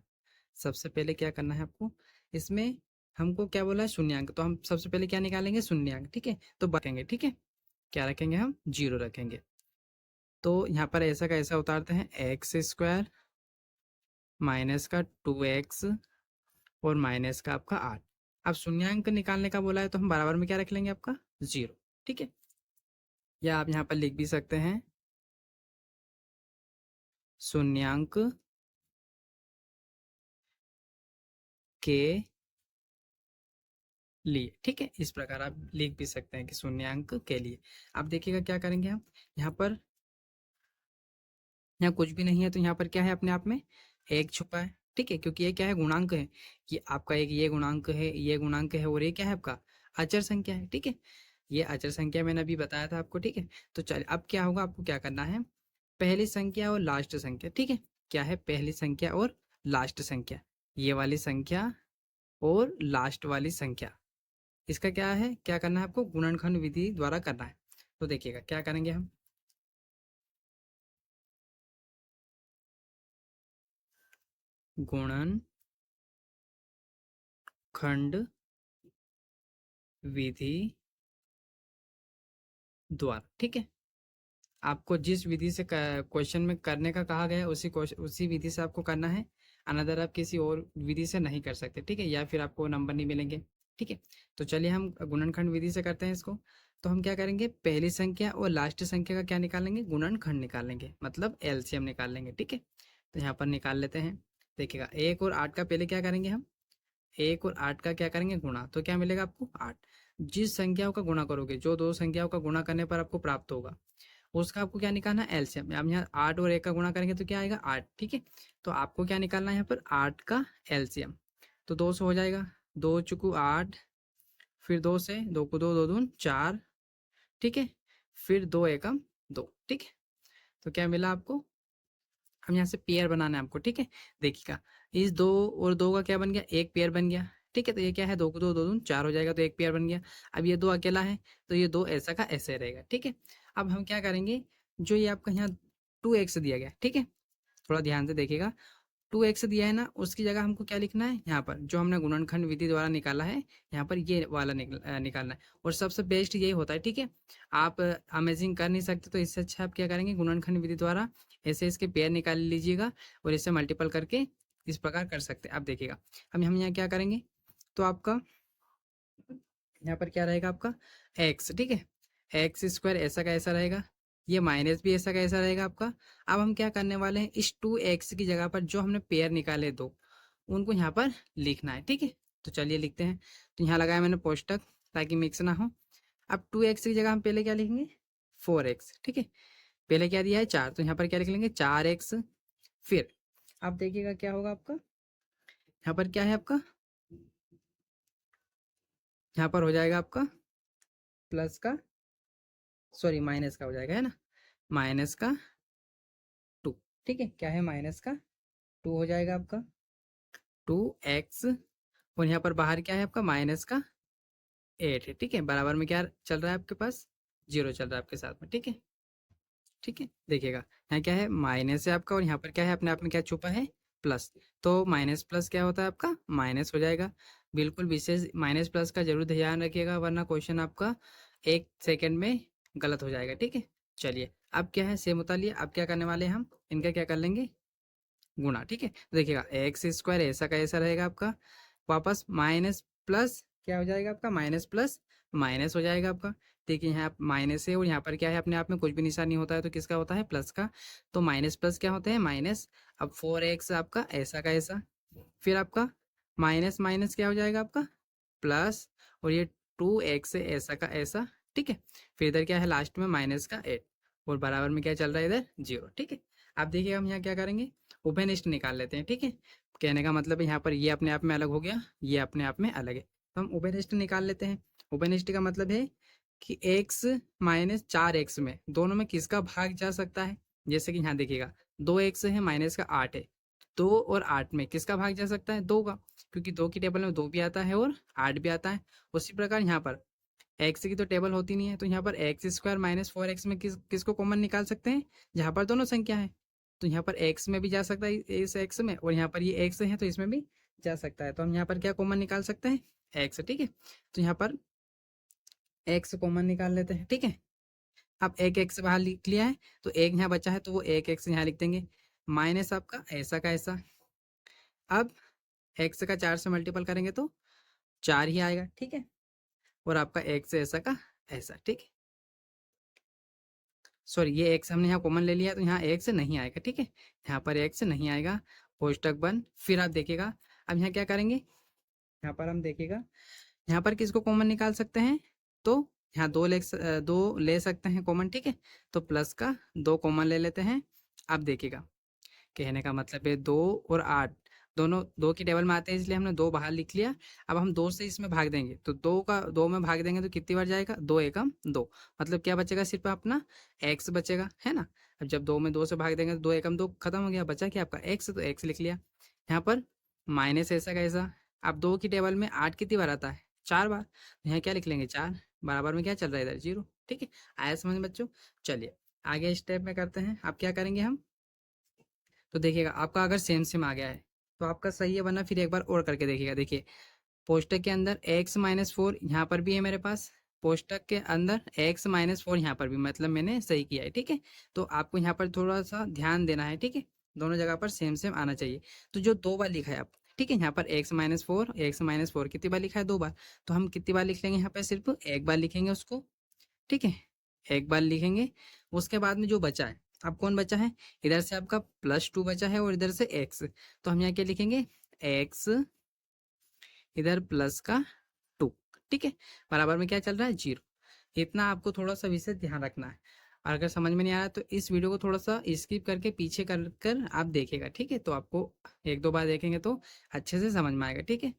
सबसे पहले क्या करना है आपको, इसमें हमको क्या बोला है शून्यांक, तो हम सबसे पहले क्या निकालेंगे शून्यांक, ठीक है। तो रखेंगे, ठीक है, क्या रखेंगे हम 0 रखेंगे। तो यहाँ पर ऐसा का ऐसा उतारते हैं, एक्स स्क्वायर माइनस का 2x और माइनस का आपका 8। अब शून्यांक निकालने का बोला है तो हम बराबर में क्या रख लेंगे आपका 0, ठीक है। या आप यहाँ पर लिख भी सकते हैं शून्यांक के लिए, ठीक है, इस प्रकार आप लिख भी सकते हैं कि शून्यांक के लिए। अब देखिएगा क्या करेंगे हम, यहाँ पर यहाँ कुछ भी नहीं है तो यहाँ पर क्या है अपने आप में एक छुपा है, ठीक है, क्योंकि ये क्या है गुणांक है, कि आपका एक ये गुणांक है, ये गुणांक है, और ये क्या है आपका अचर संख्या है, ठीक है। ये अचर संख्या मैंने अभी बताया था आपको, ठीक है। तो चलिए अब क्या होगा, आपको क्या करना है, पहली संख्या और लास्ट संख्या, ठीक है, क्या है पहली संख्या और लास्ट संख्या, ये वाली संख्या और लास्ट वाली संख्या, इसका क्या है क्या करना है आपको गुणनखंड विधि द्वारा करना है। तो देखिएगा क्या करेंगे हम, गुणनखंड विधि द्वारा, ठीक है। आपको जिस विधि से क्वेश्चन में करने का कहा गया है उसी विधि से आपको करना है, अनदर आप किसी और विधि से नहीं कर सकते, ठीक है, या फिर आपको नंबर नहीं मिलेंगे। ठीक है। तो चलिए हम गुणनखंड विधि से करते हैं इसको। तो हम क्या करेंगे, पहली संख्या और लास्ट संख्या का क्या निकालेंगे, गुणनखंड निकालेंगे, मतलब एलसीएम निकाल लेंगे। ठीक है, तो यहाँ पर निकाल लेते हैं। देखिएगा 1 और 8 का पहले क्या करेंगे हम, 1 और 8 का क्या करेंगे गुणा, तो क्या मिलेगा आपको 8। जिस संख्याओं का गुणा करोगे, जो दो संख्याओं का गुणा करने पर आपको प्राप्त होगा, उसका आपको क्या निकालना है, एलसीएम। अब यहाँ 8 और 1 का गुणा करेंगे तो क्या आएगा 8। ठीक है, तो आपको क्या निकालना है यहाँ पर 8 का एलसीएम। तो 2 से हो जाएगा, 2 चुकू 8, फिर 2 से, 2 को 2, 2 दून 4। ठीक है, फिर 2 एकम 2। ठीक है, तो क्या मिला आपको, हम यहाँ से पेयर बनाना है आपको। ठीक है, देखिएगा इस 2 और 2 का क्या बन गया, एक पेयर बन गया। ठीक है, तो ये क्या है, 2 को 2, 2 दून 4 हो जाएगा, तो एक पेयर बन गया। अब ये 2 अकेला है, तो ये 2 ऐसा का ऐसे रहेगा। ठीक है, अब हम क्या करेंगे, जो ये आपका यहाँ 2x दिया गया, ठीक है, थोड़ा ध्यान से देखिएगा, 2x दिया है ना, उसकी जगह हमको क्या लिखना है, यहाँ पर जो हमने गुणनखंड विधि द्वारा निकाला है, यहाँ पर ये वाला निकालना है। और सबसे बेस्ट यही होता है। ठीक है, आप अमेजिंग कर नहीं सकते, तो इससे अच्छा आप क्या करेंगे, गुणनखंड विधि द्वारा ऐसे इसके पेयर निकाल लीजिएगा और इसे मल्टीपल करके इस प्रकार कर सकते हैं। अब देखिएगा हम यहाँ क्या करेंगे, तो आपका यहाँ पर क्या रहेगा आपका x। ठीक है, एक्स स्क्वायर ऐसा का ऐसा रहेगा, ये माइनस भी ऐसा का ऐसा रहेगा आपका। अब हम क्या करने वाले हैं, इस 2x की जगह पर जो हमने पेयर निकाले दो, उनको यहाँ पर लिखना है। ठीक है, तो चलिए लिखते हैं। तो यहाँ लगाया मैंने पोस्टक ताकि मिक्स ना हो। अब 2x की जगह हम पहले क्या लिखेंगे, 4x। ठीक है, पहले क्या दिया है 4, तो यहाँ पर क्या लिख लेंगे 4x। फिर आप देखिएगा क्या होगा आपका, यहाँ पर क्या है आपका, यहाँ पर हो जाएगा आपका प्लस का, सॉरी माइनस का हो जाएगा, है ना, माइनस का 2। ठीक है, क्या है माइनस का 2 हो जाएगा आपका 2x। और यहाँ पर बाहर क्या है आपका माइनस का 8 है। ठीक है, बराबर में क्या चल रहा है आपके पास, 0 चल रहा है आपके साथ में। ठीक है, ठीक है, देखिएगा यहाँ क्या है माइनस है आपका, और यहाँ पर क्या है अपने आप में क्या छुपा है, प्लस। तो माइनस प्लस क्या होता है आपका, माइनस हो जाएगा। बिल्कुल विशेष माइनस प्लस का जरूर ध्यान रखिएगा, वरना क्वेश्चन आपका 1 सेकंड में गलत हो जाएगा। ठीक है, चलिए अब क्या है, सेम उतार लिया। अब क्या करने वाले हैं हम, इनका क्या कर लेंगे गुणा। ठीक है, तो देखिएगा एक्स स्क्वायर ऐसा का ऐसा रहेगा आपका, वापस माइनस प्लस क्या हो जाएगा आपका, माइनस प्लस माइनस हो जाएगा आपका। देखिए यहाँ माइनस है और यहाँ पर क्या है, अपने आप में कुछ भी निशान नहीं होता है, तो किसका होता है, प्लस का। तो माइनस प्लस क्या होते हैं, माइनस। अब 4x आपका ऐसा का ऐसा, फिर आपका माइनस माइनस क्या हो जाएगा आपका प्लस, और ये 2x है ऐसा का ऐसा। ठीक है, फिर इधर क्या है लास्ट में माइनस का 8, और बराबर में क्या चल रहा है इधर 0। ठीक है, अब देखिए हम यहाँ क्या करेंगे, उभयनिष्ठ निकाल लेते हैं। ठीक है, कहने का मतलब है यहाँ पर ये अपने आप में अलग हो गया, ये अपने आप में अलग है, तो हम उभयनिष्ठ निकाल लेते हैं। उभयनिष्ठ का मतलब है कि x माइनस 4x में दोनों में किसका भाग जा सकता है। जैसे कि यहाँ देखिएगा 2x है माइनस का 8 है, 2 और 8 में किसका भाग जा सकता है, 2 का, क्योंकि 2 की टेबल में 2 भी आता है और 8 भी आता है। उसी प्रकार यहाँ पर x की तो टेबल होती नहीं है, तो यहाँ पर एक्स स्क्वायर माइनस 4x में किसको कॉमन निकाल सकते हैं, जहाँ पर दोनों संख्या है। तो यहाँ पर x में भी जा सकता है इस x में, और यहाँ पर ये x है तो इसमें भी जा सकता है। तो हम यहाँ पर क्या कॉमन निकाल सकते हैं, x। ठीक है, तो यहाँ पर x कॉमन निकाल लेते हैं। ठीक है, अब एक x बाहर लिख लिया है, तो एक यहाँ बचा है, तो वो एक x यहाँ लिख देंगे, माइनस आपका ऐसा का ऐसा। अब x का 4 से मल्टीपल करेंगे तो 4 ही आएगा। ठीक है, और आपका x ऐसा का ऐसा। ठीक है, सॉरी ये x हमने यहाँ कॉमन ले लिया, तो यहाँ x नहीं आएगा। ठीक है, यहाँ पर x नहीं आएगा, कोष्टक बंद। फिर आप देखिएगा अब यहाँ क्या करेंगे, यहाँ पर हम देखिएगा यहाँ पर किसको कॉमन निकाल सकते हैं, तो यहाँ 2 ले सकते हैं कॉमन। ठीक है, तो प्लस का 2 कॉमन ले लेते हैं। अब देखिएगा कहने का मतलब है 2 और 8 दोनों 2 की टेबल में आते हैं, इसलिए हमने 2 बाहर लिख लिया। अब हम 2 से इसमें भाग देंगे, तो 2 में भाग देंगे तो कितनी बार जाएगा, 2 एकम 2, मतलब क्या बचेगा, सिर्फ अपना x बचेगा, है ना। अब जब 2 में 2 से भाग देंगे तो 2 एकम 2 खत्म हो गया, बचा क्या आपका x, तो x लिख लिया। यहाँ पर माइनस ऐसा का ऐसा। अब 2 की टेबल में 8 कितनी बार आता है, 4 बार, तो यहाँ क्या लिख लेंगे 4, बराबर में क्या चल रहा है इधर 0। ठीक है, आया समझ बच्चों। चलिए आगे स्टेप में करते हैं। अब क्या करेंगे हम, तो देखिएगा आपका अगर सेम सेम आ गया है तो आपका सही है, वरना फिर एक बार और करके देखिएगा। देखिए पोस्टक के अंदर x माइनस 4 यहाँ पर भी है मेरे पास, पोस्टक के अंदर x माइनस 4 यहाँ पर भी, मतलब मैंने सही किया है। ठीक है, तो आपको यहाँ पर थोड़ा सा ध्यान देना है। ठीक है, दोनों जगह पर सेम सेम आना चाहिए। तो जो 2 बार लिखा है आप ठीक है। यहाँ पर x-4 कितनी बार लिखा है? 2 बार। तो हम कितनी बार लिख लेंगे यहाँ पे? सिर्फ एक बार लिखेंगे उसको, ठीक है, एक बार लिखेंगे। उसके बाद में जो बचा है, अब कौन बचा है? इधर से आपका +2 बचा है और इधर से x, तो हम यहाँ क्या लिखेंगे? x इधर प्लस का 2, ठीक है, बराबर में क्या चल रहा है? 0। इतना आपको थोड़ा सा विषय ध्यान रखना है। और अगर समझ में नहीं आ रहा तो इस वीडियो को थोड़ा सा स्किप करके पीछे कर कर आप देखेगा, ठीक है, तो आपको 1-2 बार देखेंगे तो अच्छे से समझ में आएगा, ठीक है।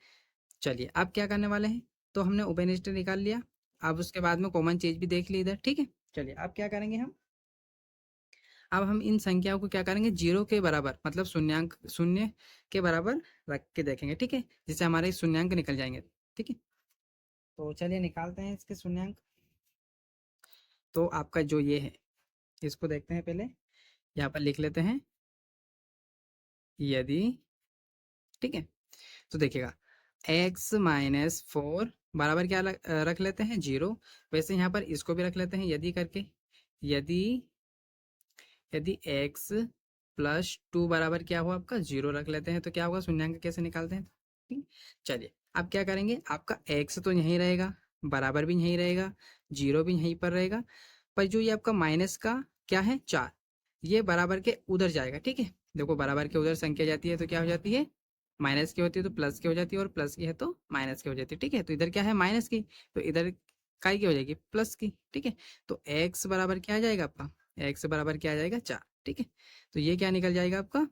चलिए अब क्या करने वाले हैं? तो हमने ओपन हिस्ट्री निकाल लिया। अब उसके बाद में कॉमन चीज भी देख ली इधर, ठीक है। चलिए अब क्या करेंगे हम? अब हम इन संख्याओं को क्या करेंगे? 0 के बराबर, मतलब शून्यांक, शून्य के बराबर रख के देखेंगे, ठीक है, जिससे हमारे शून्यांक निकल जाएंगे, ठीक है। तो चलिए निकालते हैं इसके शून्यांक। तो आपका जो ये है, इसको देखते हैं पहले। यहाँ पर लिख लेते हैं यदि, ठीक है। तो देखिएगा x-4 बराबर क्या रख लेते हैं? 0। वैसे यहाँ पर इसको भी रख लेते हैं यदि करके। यदि यदि x+2 बराबर क्या हुआ आपका? 0 रख लेते हैं, तो क्या होगा? शून्यांक कैसे निकालते हैं? ठीक। चलिए अब क्या करेंगे? आपका x तो यहीं रहेगा, बराबर भी यहीं रहेगा, 0 भी यहीं पर रहेगा, पर जो ये आपका माइनस का क्या है? 4, ये बराबर के उधर जाएगा, ठीक है। देखो बराबर के उधर संख्या जाती है तो क्या हो जाती है? माइनस की होती है तो प्लस की हो जाती है, और प्लस की है तो माइनस की हो जाती है, ठीक है। तो इधर क्या है? माइनस की, तो इधर काय की हो जाएगी? प्लस की, ठीक है। तो x बराबर क्या आ जाएगा आपका? x बराबर क्या आ जाएगा? 4, ठीक है। तो ये क्या निकल जाएगा आपका?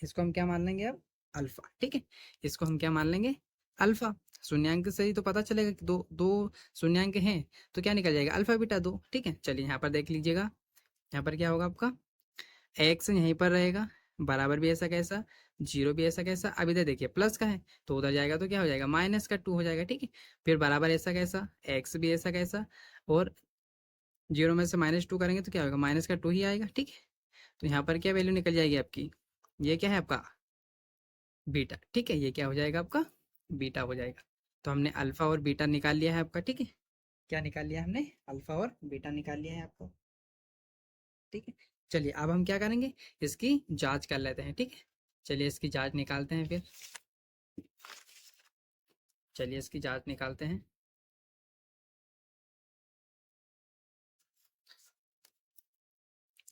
इसको हम क्या मान लेंगे अब? अल्फा, ठीक है। इसको हम क्या मान लेंगे? अल्फा। शून्यांक से ही तो पता चलेगा कि दो दो शून्यांक हैं, तो क्या निकल जाएगा? अल्फा बीटा 2, ठीक है। चलिए यहाँ पर देख लीजिएगा, यहाँ पर क्या होगा आपका? एक्स यहीं पर रहेगा, बराबर भी ऐसा कैसा, 0 भी ऐसा कैसा। अब इधर देखिए प्लस का है, तो उधर जाएगा तो क्या हो जाएगा? -2 हो जाएगा, ठीक है। फिर बराबर ऐसा कैसा, एक्स भी ऐसा कैसा, और 0 में से -2 करेंगे तो क्या होगा? -2 ही आएगा, ठीक है। तो यहाँ पर क्या वैल्यू निकल जाएगी आपकी? ये क्या है आपका? बीटा, ठीक है। ये क्या हो जाएगा आपका? बीटा हो जाएगा। तो हमने अल्फा और बीटा निकाल लिया है आपका, ठीक है। क्या निकाल लिया हमने? अल्फा और बीटा निकाल लिया है आपको, ठीक है। चलिए अब हम क्या करेंगे? इसकी जांच कर लेते हैं, ठीक है। चलिए इसकी जांच निकालते हैं फिर। चलिए इसकी जांच निकालते हैं।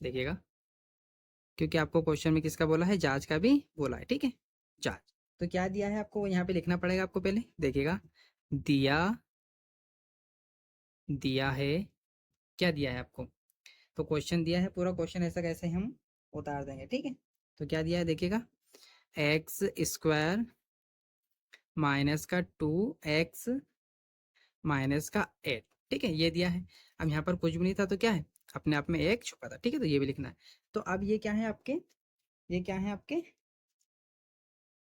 देखिएगा, क्योंकि आपको क्वेश्चन में किसका बोला है? जांच का भी बोला है, ठीक है। जांच तो क्या दिया है आपको? यहाँ पे लिखना पड़ेगा आपको पहले। देखिएगा, दिया दिया है, क्या दिया है आपको? तो क्वेश्चन दिया है, पूरा क्वेश्चन ऐसा कैसे हम उतार देंगे, ठीक है। तो क्या दिया है देखिएगा, x² -2x -8, ठीक है, ये दिया है। अब यहाँ पर कुछ भी नहीं था तो क्या है? अपने आप में एक छुपा था, ठीक है, तो ये भी लिखना है। तो अब ये क्या है आपके? ये क्या है आपके?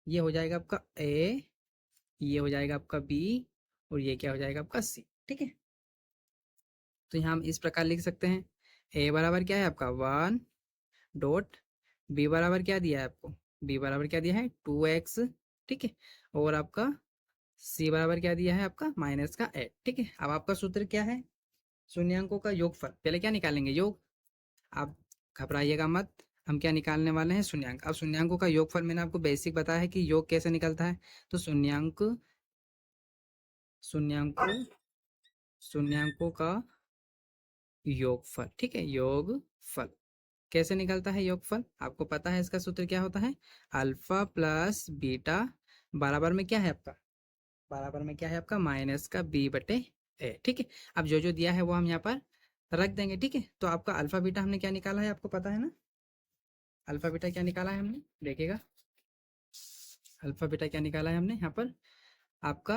ये हो जाएगा आपका a, ये हो जाएगा आपका b, और ये क्या हो जाएगा आपका c, ठीक है। तो यहाँ हम इस प्रकार लिख सकते हैं, a बराबर क्या है आपका? 1 डॉट, b बराबर क्या दिया है आपको? b बराबर क्या दिया है? 2x, ठीक है। और आपका c बराबर क्या दिया है आपका? -8, ठीक है। अब आपका सूत्र क्या है? शून्यांकों का योगफल। पहले क्या निकालेंगे? योग। आप घबराइएगा मत, हम क्या निकालने वाले हैं? शून्यांक। अब शून्यांकों का योगफल मैंने आपको बेसिक बताया है कि योग कैसे निकलता है। तो शून्यांकों शून्यांकों का योगफल, ठीक है, योगफल कैसे निकलता है? योगफल आपको पता है, इसका सूत्र क्या होता है? अल्फा प्लस बीटा बराबर में क्या है आपका? बराबर में क्या है आपका? माइनस का b बटे a, ठीक है। अब जो जो दिया है वो हम यहाँ पर रख देंगे, ठीक है। तो आपका अल्फा बीटा हमने क्या निकाला है? आपको पता है ना? अल्फा बीटा क्या निकाला है हमने? देखिएगा, अल्फा बीटा क्या निकाला है हमने यहाँ पर? आपका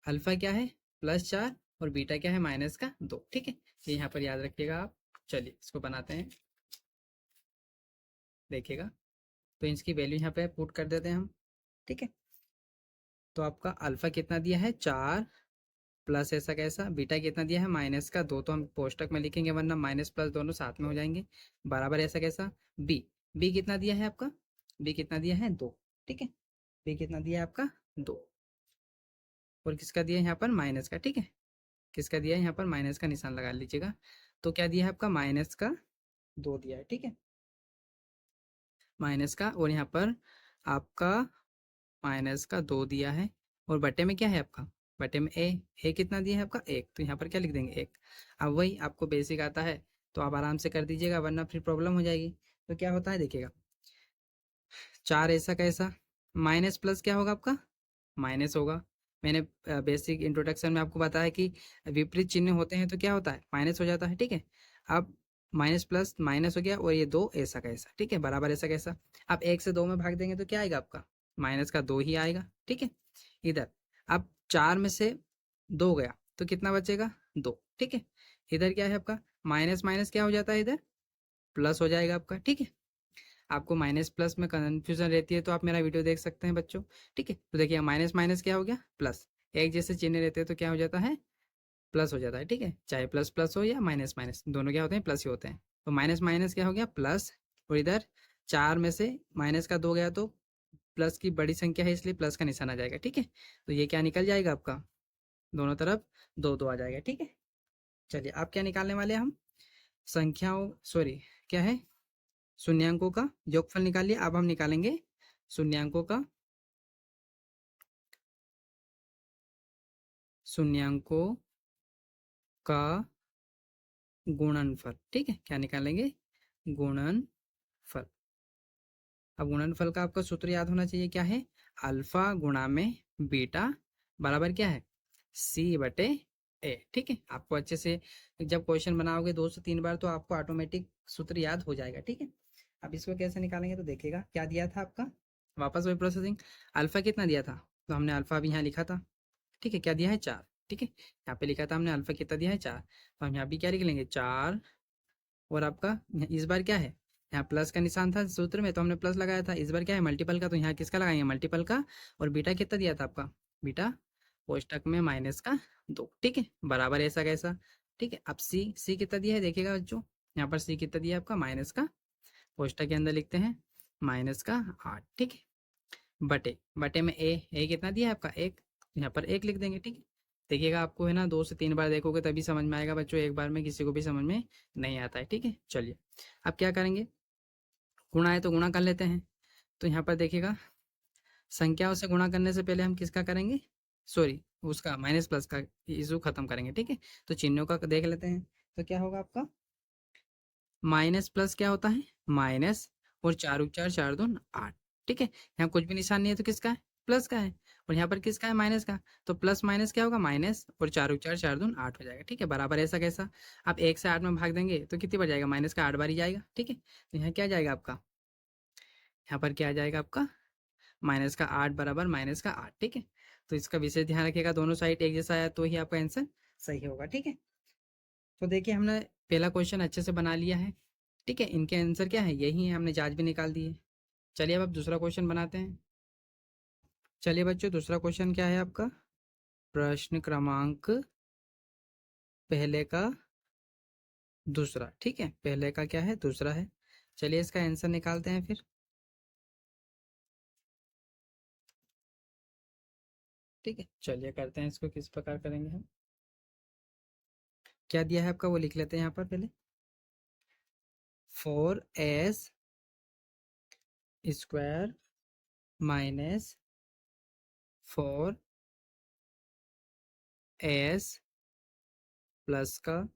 अल्फा क्या है? +4, और बीटा क्या है? -2, ठीक है। ये यहाँ पर याद रखिएगा आप। चलिए इसको बनाते हैं, देखिएगा। तो इसकी वैल्यू यहाँ पे पुट कर देते हैं हम, ठीक है। तो आपका अल्फा कितना दिया है? 4 प्लस ऐसा कैसा, बीटा कितना दिया है? -2, तो हम कोष्टक में लिखेंगे वरना माइनस प्लस दोनों साथ में हो जाएंगे, बराबर ऐसा कैसा, बी। बी कितना दिया है आपका? बी कितना दिया है? 2, ठीक है। बी कितना दिया है आपका? 2, और किसका दिया है यहाँ पर? माइनस का, ठीक है। किसका दिया है यहाँ पर? माइनस का निशान लगा लीजिएगा। तो क्या दिया है आपका? -2 दिया है, ठीक है, माइनस का। और यहाँ पर आपका माइनस का 2 दिया है और बटे में क्या है आपका, बटे में ए कितना दिया है आपका 1, तो यहाँ पर क्या लिख देंगे 1। अब वही आपको बेसिक आता है तो आप आराम से कर दीजिएगा, वरना फिर प्रॉब्लम हो जाएगी। तो क्या होता है देखिएगा, 4 ऐसा कैसा, माइनस प्लस क्या होगा आपका, माइनस होगा। मैंने बेसिक इंट्रोडक्शन में आपको बताया कि विपरीत चिन्ह होते हैं तो क्या होता है, माइनस हो जाता है, ठीक है। अब माइनस प्लस माइनस हो गया और ये 2 ऐसा कैसा, ठीक है, बराबर ऐसा कैसा। अब 1 से 2 में भाग देंगे तो क्या आएगा आपका, माइनस का 2 ही आएगा, ठीक है। इधर अब 4 में से 2 गया तो कितना बचेगा, 2, ठीक है। इधर क्या है आपका, माइनस माइनस क्या हो जाता है, इधर प्लस हो जाएगा आपका, ठीक है। आपको माइनस प्लस में कन्फ्यूजन रहती है तो आप मेरा वीडियो देख सकते हैं बच्चों, ठीक है। तो देखिए माइनस माइनस क्या हो गया प्लस, एक जैसे चिन्ह रहते हैं तो क्या हो जाता है, प्लस हो जाता है, ठीक है। चाहे प्लस प्लस हो या माइनस माइनस, दोनों क्या होते हैं, प्लस ही होते हैं। तो माइनस माइनस क्या हो गया प्लस, और इधर 4 में से माइनस का 2 गया तो प्लस की बड़ी संख्या है इसलिए प्लस का निशान आ जाएगा, ठीक है। तो ये क्या निकल जाएगा आपका, दोनों तरफ 2 2 आ जाएगा, ठीक है। चलिए आप क्या निकालने वाले हैं, हम संख्याओं सॉरी क्या है, शून्यांकों का योगफल निकालिए। अब हम निकालेंगे शून्यांकों का, शून्यांकों का गुणनफल, ठीक है। क्या निकालेंगे, गुणनफल। अब गुणनफल का आपका सूत्र याद होना चाहिए, क्या है, अल्फा गुणा में बीटा बराबर क्या है, सी बटे ए, ठीक है। आपको अच्छे से जब क्वेश्चन बनाओगे 2 से 3 बार तो आपको ऑटोमेटिक सूत्र याद हो जाएगा, ठीक है। अब इसको कैसे निकालेंगे तो देखिएगा, क्या दिया था आपका, वापस वही प्रोसेसिंग, अल्फा कितना दिया था, तो हमने अल्फा भी यहाँ लिखा था, ठीक है। क्या दिया है 4, ठीक है। यहाँ पे लिखा था हमने अल्फा कितना दिया है 4, तो हम यहाँ भी क्या लिख लेंगे 4। और आपका इस बार क्या है, यहाँ प्लस का निशान था सूत्र में तो हमने प्लस लगाया था, इस बार क्या है मल्टीपल का, तो यहाँ किसका लगाएंगे, मल्टीपल का। और बीटा कितना दिया था आपका, बीटा कोष्टक में माइनस का 2, ठीक है, बराबर ऐसा कैसा, ठीक है। अब सी सी कितना दिया है देखिएगा बच्चों, यहाँ पर सी कितना दिया है आपका, माइनस का, कोष्टक के अंदर लिखते हैं माइनस का 8, ठीक है। बटे बटे में ए कितना दिया है आपका 1, यहाँ पर 1 लिख देंगे, ठीक है। देखिएगा आपको है ना 2 से 3 बार देखोगे तभी समझ में आएगा बच्चों, एक बार में किसी को भी समझ में नहीं आता है, ठीक है। चलिए अब क्या करेंगे, गुणा है तो गुणा कर लेते हैं। तो यहाँ पर देखिएगा संख्याओं से गुणा करने से पहले हम किसका करेंगे, सॉरी उसका माइनस प्लस का इशू खत्म करेंगे, ठीक है। तो चिन्हों का देख लेते हैं, तो क्या होगा आपका, माइनस प्लस क्या होता है, माइनस, और 4 × 4 = 8, ठीक है। यहाँ कुछ भी निशान नहीं है तो किसका है, प्लस का है। और यहाँ पर किसका है, माइनस का। तो प्लस माइनस क्या होगा, माइनस, और 4 × 4 = 8 हो जाएगा, ठीक है, बराबर ऐसा कैसा। आप 1 से 8 में भाग देंगे तो कितनी बार जाएगा, माइनस का 8 बार ही जाएगा, ठीक है। तो यहाँ क्या जाएगा आपका, यहाँ पर क्या आ जाएगा आपका, माइनस का 8 बराबर माइनस का 8, ठीक है। तो इसका विशेष ध्यान रखिएगा, दोनों साइड एक जैसा आया तो ही आपका आंसर सही होगा, ठीक है। तो देखिए हमने पहला क्वेश्चन अच्छे से बना लिया है, ठीक है। इनके आंसर क्या है, यही है, हमने जांच भी निकाल दी है। चलिए अब दूसरा क्वेश्चन बनाते हैं। चलिए बच्चों दूसरा क्वेश्चन क्या है आपका, प्रश्न क्रमांक पहले का दूसरा, ठीक है, पहले का क्या है, दूसरा है। चलिए इसका आंसर निकालते हैं फिर, ठीक है। चलिए करते हैं इसको, किस प्रकार करेंगे हम, क्या दिया है आपका वो लिख लेते हैं यहाँ पर पहले, 4s² माइनस 4s प्लस का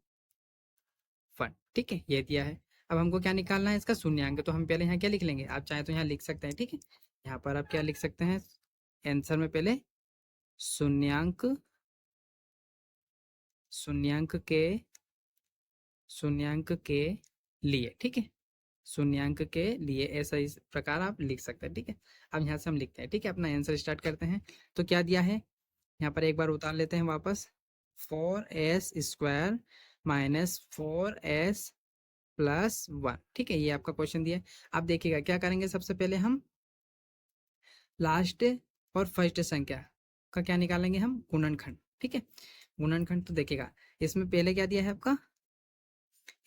1, ठीक है, ये दिया है। अब हमको क्या निकालना है, इसका शून्यांक। तो हम पहले यहाँ क्या लिख लेंगे, आप चाहे तो यहाँ लिख सकते हैं, ठीक है। यहाँ पर आप क्या लिख सकते हैं, आंसर में पहले शून्यांक, शून्यांक के शून्यांक के लिए, ठीक है, शून्यांक के लिए, ऐसा इस प्रकार आप लिख सकते हैं, ठीक है। अब यहाँ से हम लिखते हैं, ठीक है, अपना आंसर स्टार्ट करते हैं। तो क्या दिया है, यहाँ पर एक बार उतार लेते हैं वापस, 4s² माइनस 4s+1, ठीक है, ये आपका क्वेश्चन दिया है। अब देखिएगा क्या करेंगे, सबसे पहले हम लास्ट और फर्स्ट संख्या का क्या निकालेंगे, हम गुणनखंड, ठीक है। गुणनखंड तो देखिएगा इसमें पहले क्या दिया है आपका,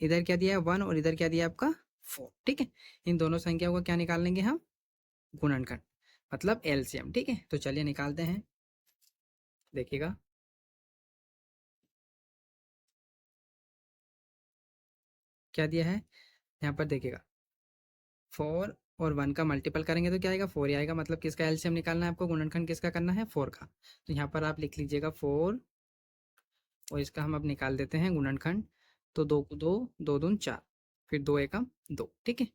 इधर क्या दिया है 1 और इधर क्या दिया है आपका 4, ठीक है। इन दोनों संख्याओं का क्या निकाल लेंगे हम, गुणनखंड, मतलब एलसीएम, ठीक है। तो चलिए निकालते हैं, देखिएगा क्या दिया है, यहाँ पर देखिएगा 4 और 1 का मल्टीपल करेंगे तो क्या आएगा 4 ही आएगा, मतलब किसका एलसीएम निकालना है आपको, गुणनखंड किसका करना है 4 का। तो यहाँ पर आप लिख लीजिएगा 4 और इसका हम अब निकाल देते हैं गुणनखंड। तो 2 को 2, 2 दून 4, फिर 2 एकम 2, ठीक है।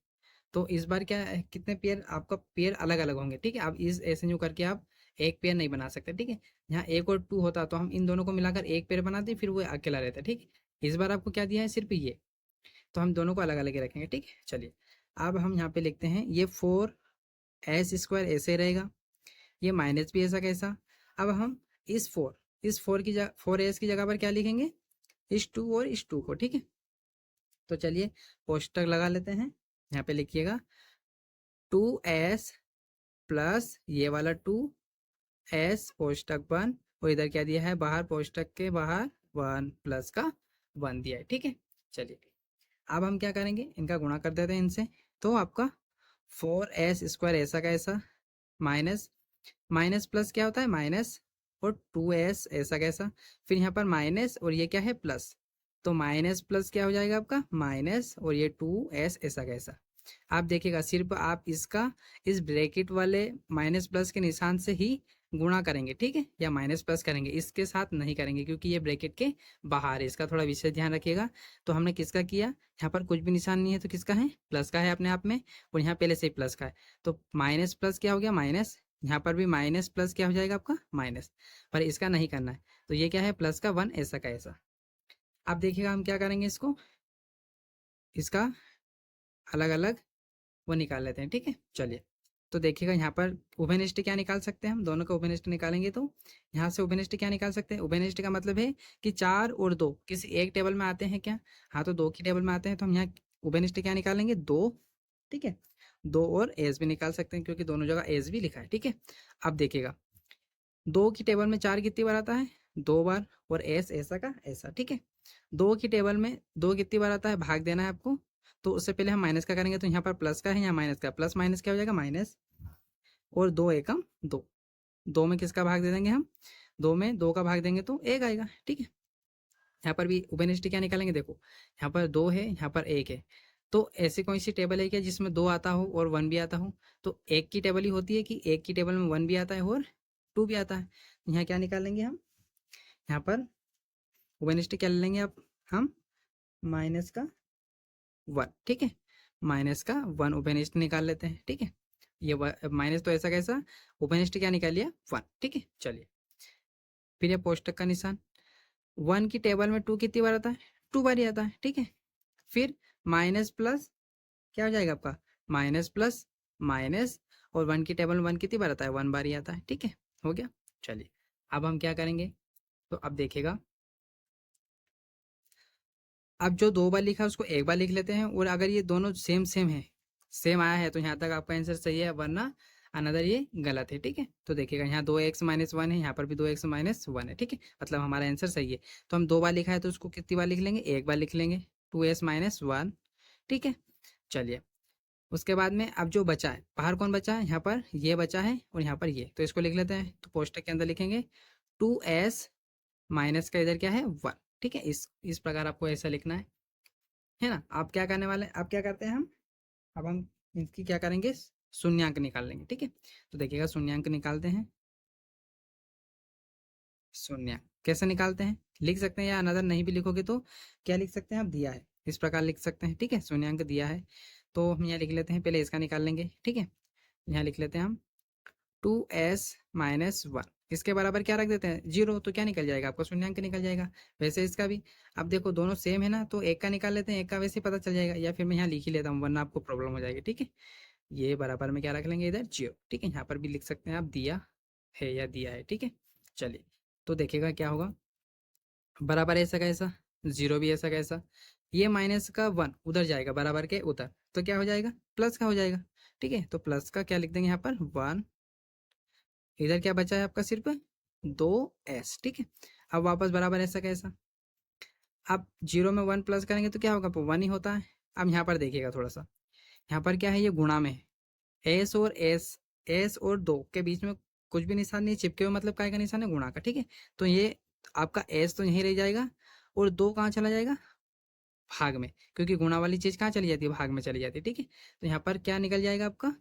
तो इस बार क्या है, कितने पेयर आपका पेयर अलग अलग होंगे, ठीक है। आप इस ऐसे यूँ करके आप एक पेयर नहीं बना सकते, ठीक है। यहाँ 1 और 2 होता तो हम इन दोनों को मिलाकर एक पेयर बनाते, फिर वो अकेला रहता, ठीक है। इस बार आपको क्या दिया है, सिर्फ ये, तो हम दोनों को अलग अलग ही रखेंगे, ठीक है। चलिए अब हम यहाँ पे लिखते हैं ये 4s² ऐसे रहेगा, ये माइनस भी ऐसा कैसा। अब हम इस 4 की जगह 4s की जगह पर क्या लिखेंगे, इस 2 और इस 2 को, ठीक है। तो चलिए कोष्टक लगा लेते हैं, यहाँ पे लिखिएगा 2s प्लस ये वाला 2s कोष्टक 1, और इधर क्या दिया है बाहर, कोष्टक के बाहर 1 प्लस का 1 दिया है, ठीक है। चलिए अब हम क्या करेंगे, इनका गुणा कर देते हैं इनसे। तो आपका 4s² ऐसा का ऐसा, माइनस माइनस प्लस क्या होता है माइनस, और 2s ऐसा कैसा, फिर यहाँ पर माइनस और ये क्या है प्लस, तो माइनस प्लस क्या हो जाएगा आपका माइनस, और ये 2s ऐसा कैसा। आप देखिएगा सिर्फ आप इसका इस ब्रैकेट वाले माइनस प्लस के निशान से ही गुणा करेंगे, ठीक है, या माइनस प्लस करेंगे, इसके साथ नहीं करेंगे क्योंकि ये ब्रैकेट के बाहर है, इसका थोड़ा विशेष ध्यान रखिएगा। तो हमने किसका किया, यहाँ पर कुछ भी निशान नहीं है तो किसका है, प्लस का है अपने आप में, और यहाँ पहले से ही प्लस का है, तो माइनस प्लस क्या हो गया माइनस, यहाँ पर भी माइनस प्लस क्या हो जाएगा आपका माइनस, पर इसका नहीं करना है। तो ये क्या है प्लस का 1 ऐसा का ऐसा। अब देखिएगा हम क्या करेंगे, इसका अलग अलग वो निकाल लेते हैं, ठीक है। चलिए तो देखिएगा यहाँ पर उभयनिष्ठ क्या निकाल सकते हैं हम, दोनों का उभयनिष्ठ निकालेंगे तो यहाँ से उभयनिष्ठ क्या निकाल सकते हैं, उभयनिष्ठ का मतलब है कि 4 और 2 किसी एक टेबल में आते हैं क्या, हाँ तो 2 की टेबल में आते हैं, तो हम यहाँ उभयनिष्ठ क्या निकालेंगे 2, ठीक है। 2 और एस भी निकाल सकते हैं क्योंकि दोनों जगह एस भी लिखा है, ठीक है। अब देखिएगा 2 की टेबल में 4 कितनी बार आता है 2 बार, और एस ऐसा का ऐसा, ठीक है। 2 की टेबल में 2 कितनी बार आता है, भाग देना है आपको, तो उससे पहले हम माइनस का करेंगे, तो यहाँ पर प्लस का है, यहाँ माइनस का, प्लस माइनस क्या हो जाएगा माइनस, और 2 एकम 2, 2 में किसका भाग दे देंगे हम, 2 में 2 का भाग देंगे तो 1 आएगा, ठीक है। यहाँ पर भी उभयनिष्ठ क्या निकालेंगे, देखो यहाँ पर 2 है, यहाँ पर 1 है, तो ऐसी कोई सी टेबल है क्या जिसमें 2 आता हो और 1 भी आता हो, तो एक की टेबल ही होती है कि एक की टेबल में 1 भी आता है और 2 भी आता है। यहाँ क्या निकालेंगे हम, यहाँ पर उभयनिष्ठ क्या ले लेंगे आप, हम माइनस का 1, ठीक है, माइनस का 1 उभयनिष्ठ निकाल लेते हैं, ठीक है। ये माइनस तो ऐसा कैसा, उभयनिष्ठ क्या निकाल लिया 1, ठीक है। चलिए फिर ये पोस्टक का निशान, 1 की टेबल में 2 कितनी बार आता है 2 बार ही आता है, ठीक है। फिर माइनस प्लस क्या हो जाएगा आपका माइनस प्लस माइनस, और 1 की टेबल में 1 कितनी बार आता है 1 बार ही आता है, ठीक है, हो गया। चलिए अब हम क्या करेंगे, तो अब देखिएगा अब जो 2 बार लिखा है उसको 1 बार लिख लेते हैं, और अगर ये दोनों सेम सेम है, सेम आया है, तो यहाँ तक आपका आंसर सही है, वरना अनदर ये गलत है, ठीक है। तो देखिएगा यहाँ 2x - 1 है, यहाँ पर भी 2x - 1 है, ठीक है, मतलब हमारा आंसर सही है। तो हम 2 बार लिखा है तो उसको कितनी बार लिख लेंगे 1 बार लिख लेंगे, 2s - 1, ठीक है। चलिए उसके बाद में अब जो बचा है, बाहर कौन बचा है, यहाँ पर ये बचा है और यहाँ पर ये, तो इसको लिख लेते हैं, तो पोस्टर के अंदर लिखेंगे 2s माइनस का इधर क्या है 1, ठीक है। इस प्रकार आपको ऐसा लिखना है ना। आप क्या करने वाले हैं, आप क्या करते हैं हम, अब हम इसकी क्या करेंगे शून्यांक निकाल लेंगे, ठीक है। तो देखिएगा शून्यांक निकालते हैं, शून्यांक कैसे निकालते हैं लिख सकते हैं, या अनदर नहीं भी लिखोगे तो क्या लिख सकते हैं आप, दिया है इस प्रकार लिख सकते हैं, ठीक है। शून्यांक दिया है तो हम यहाँ लिख लेते हैं, पहले इसका निकाल लेंगे, ठीक है। यहाँ लिख लेते हैं हम 2s - 1, इसके बराबर क्या रख देते हैं 0, तो क्या निकल जाएगा आपका शून्यांक निकल जाएगा। वैसे इसका भी अब देखो दोनों सेम है ना, तो एक का निकाल लेते हैं, एक का वैसे ही पता चल जाएगा, या फिर मैं यहाँ लिख ही लेता हूँ वरना आपको प्रॉब्लम हो जाएगी, ठीक है। ये बराबर में क्या रख लेंगे इधर 0, ठीक है। यहाँ पर भी लिख सकते हैं आप दिया है या दिया है, ठीक है। चलिए तो देखिएगा क्या होगा, बराबर ऐसा कैसा 0 भी ऐसा कैसा, ये माइनस का 1 उधर जाएगा बराबर के उधर, तो क्या हो जाएगा प्लस का हो जाएगा, ठीक है। तो प्लस का क्या लिख देंगे यहाँ पर 1, इधर क्या बचा है आपका सिर्फ 2s, ठीक है। अब वापस बराबर ऐसा कैसा, अब 0 में 1 प्लस करेंगे तो क्या होगा 1 ही होता है। अब यहाँ पर देखिएगा थोड़ा सा, यहाँ पर क्या है ये गुणा में है, एस और 2 के बीच में कुछ भी निशान नहीं चिपके हुए, मतलब काय का निशान है गुणा का, ठीक है। तो ये आपका एस तो यहीं रह जाएगा, और 2 कहाँ चला जाएगा भाग में, क्योंकि गुणा वाली चीज़ कहाँ चली जाती है, भाग में चली जाती है, ठीक है। तो यहाँ पर क्या निकल जाएगा आपका,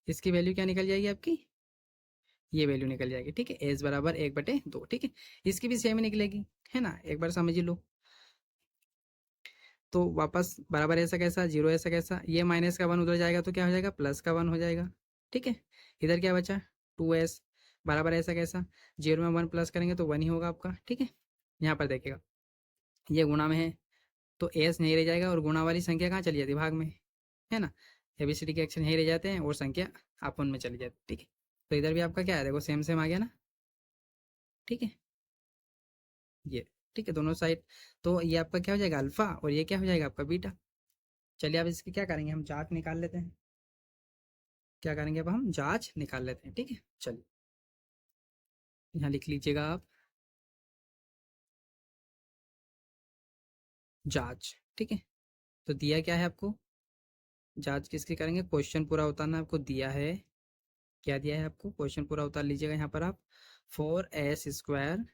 इसकी वैल्यू क्या निकल जाएगी आपकी, ये वैल्यू निकल जाएगी, ठीक है, एस बराबर 1/2, ठीक है। इसकी भी सेम ही निकलेगी, है ना, एक बार समझ ही लो। तो वापस बराबर ऐसा कैसा, जीरो ऐसा कैसा, ये माइनस का 1 उधर जाएगा तो क्या हो जाएगा, प्लस का 1 हो जाएगा, ठीक है। इधर क्या बचा, 2s बराबर ऐसा कैसा, जीरो में 1 प्लस करेंगे तो 1 ही होगा आपका, ठीक है। यहाँ पर देखिएगा ये गुणा में है तो एस नहीं रह जाएगा और गुणा वाली संख्या कहाँ चली जाती है, भाग में, है ना। एबीसीडी के अक्षर यहीं रह जाते हैं और संख्या आपन में चली जाती है, ठीक है। तो इधर भी आपका क्या है, देखो सेम सेम आ गया ना, ठीक है, ये, ठीक है, दोनों साइड। तो ये आपका क्या हो जाएगा, अल्फा, और ये क्या हो जाएगा आपका बीटा। चलिए अब इसकी क्या करेंगे, हम जांच निकाल लेते हैं। क्या करेंगे अब, हम जांच निकाल लेते हैं, ठीक है। चलिए यहाँ लिख लीजिएगा आप, जांच, ठीक है। तो दिया क्या है आपको, जांच किसकी करेंगे, क्वेश्चन पूरा उतारना आपको दिया है, क्या दिया है आपको, क्वेश्चन पूरा उतार लीजिएगा यहाँ पर आप, 4s²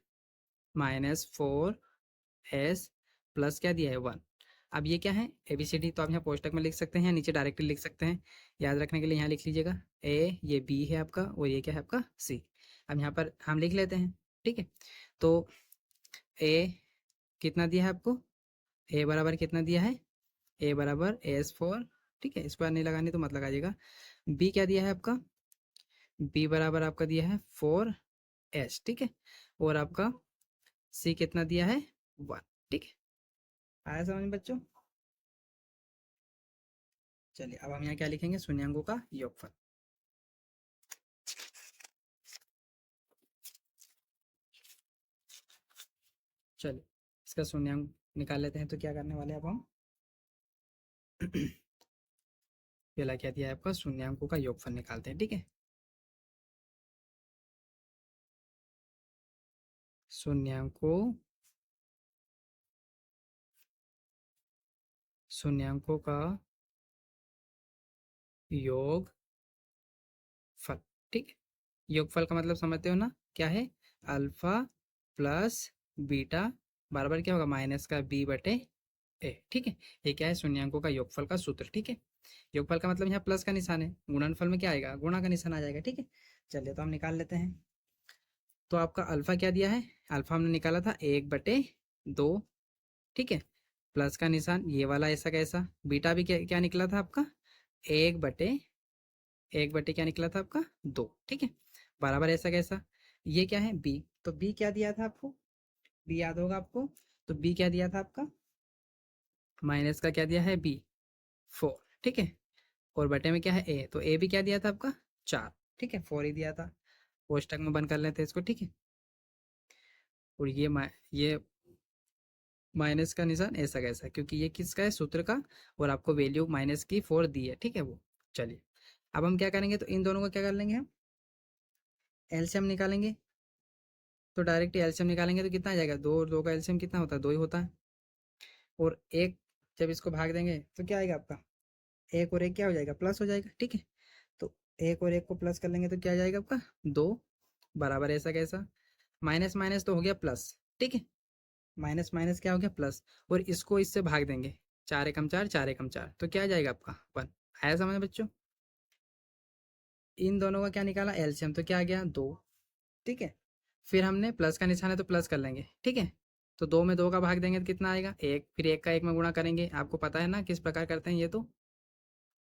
माइनस 4s प्लस क्या दिया है 1। अब ये क्या है, एबीसीडी, तो आप यहाँ कोष्टक में लिख सकते हैं या नीचे डायरेक्टली लिख सकते हैं, याद रखने के लिए यहाँ लिख लीजिएगा, ए ये बी है आपका और ये क्या है आपका सी। अब यहाँ पर हम लिख लेते हैं, ठीक है। तो ए कितना दिया है आपको, ए बराबर कितना दिया है, ए बराबर s4, ठीक है, स्क्वायर नहीं लगानी तो मत लगाइएगा। बी क्या दिया है आपका, बी बराबर आपका दिया है 4s, ठीक है। और आपका सी कितना दिया है 1, ठीक है। आया समझ में बच्चों। चलिए अब हम यहाँ क्या लिखेंगे, शून्यांकों का योगफल। चलिए इसका शून्यांक निकाल लेते हैं, तो क्या करने वाले हैं अब हम पहला क्या दिया है आपका, शून्यांकों का योगफल निकालते हैं, ठीक है। शून्यांकों शून्यांकों का योगफल, ठीक है। योगफल का मतलब समझते हो ना, क्या है, अल्फा प्लस बीटा बराबर क्या होगा, माइनस का बी बटे ए, ठीक है। ये क्या है, शून्यांकों का योगफल का सूत्र, ठीक है। योगफल का मतलब यहाँ प्लस का निशान है, गुणनफल में क्या आएगा, गुणा का निशान आ जाएगा, ठीक है। चलिए तो हम निकाल लेते हैं। तो आपका अल्फा क्या दिया है, अल्फा हमने निकाला था 1/2, ठीक है, प्लस का निशान ये वाला ऐसा कैसा, बीटा भी क्या क्या निकला था आपका, 1/1 क्या निकला था आपका 2, ठीक है, बराबर ऐसा कैसा, ये क्या है बी, तो बी क्या दिया था आपको, बी याद होगा आपको, तो बी क्या दिया था आपका, माइनस का क्या दिया है बी 4, ठीक है। और बटे में क्या है ए, तो ए भी क्या दिया था आपका 4, ठीक है, 4 ही दिया था। कोष्टक में बंद कर लेते हैं इसको, ठीक है। और ये माइनस का निशान ऐसा कैसा, क्योंकि ये किसका है, सूत्र का, और आपको वैल्यू माइनस की 4 दी है, ठीक है वो। चलिए अब हम क्या करेंगे, तो इन दोनों का क्या कर लेंगे हम, एलसीएम निकालेंगे। तो डायरेक्ट एलसीएम निकालेंगे तो कितना आ जाएगा, दो और दो का एलसीएम कितना होता है, दो ही होता है। और एक जब इसको भाग देंगे तो क्या आएगा आपका, एक और एक क्या हो जाएगा, प्लस हो जाएगा, ठीक है। तो एक और एक को प्लस कर लेंगे तो क्या आ जाएगा आपका 2, बराबर ऐसा कैसा, माइनस माइनस तो हो गया प्लस, ठीक है, माइनस माइनस क्या हो गया प्लस, और इसको इससे भाग देंगे, 4 एकम 4, 4 एकम 4, तो क्या आ जाएगा आपका 1। आया समझ में बच्चों। इन दोनों का क्या निकाला, एलसीएम, तो क्या आ गया 2, ठीक है। फिर हमने प्लस का निशान है तो प्लस कर लेंगे, ठीक है। तो 2 में 2 का भाग देंगे तो कितना आएगा 1, फिर 1 का 1 में गुणा करेंगे, आपको पता है ना किस प्रकार करते हैं ये, तो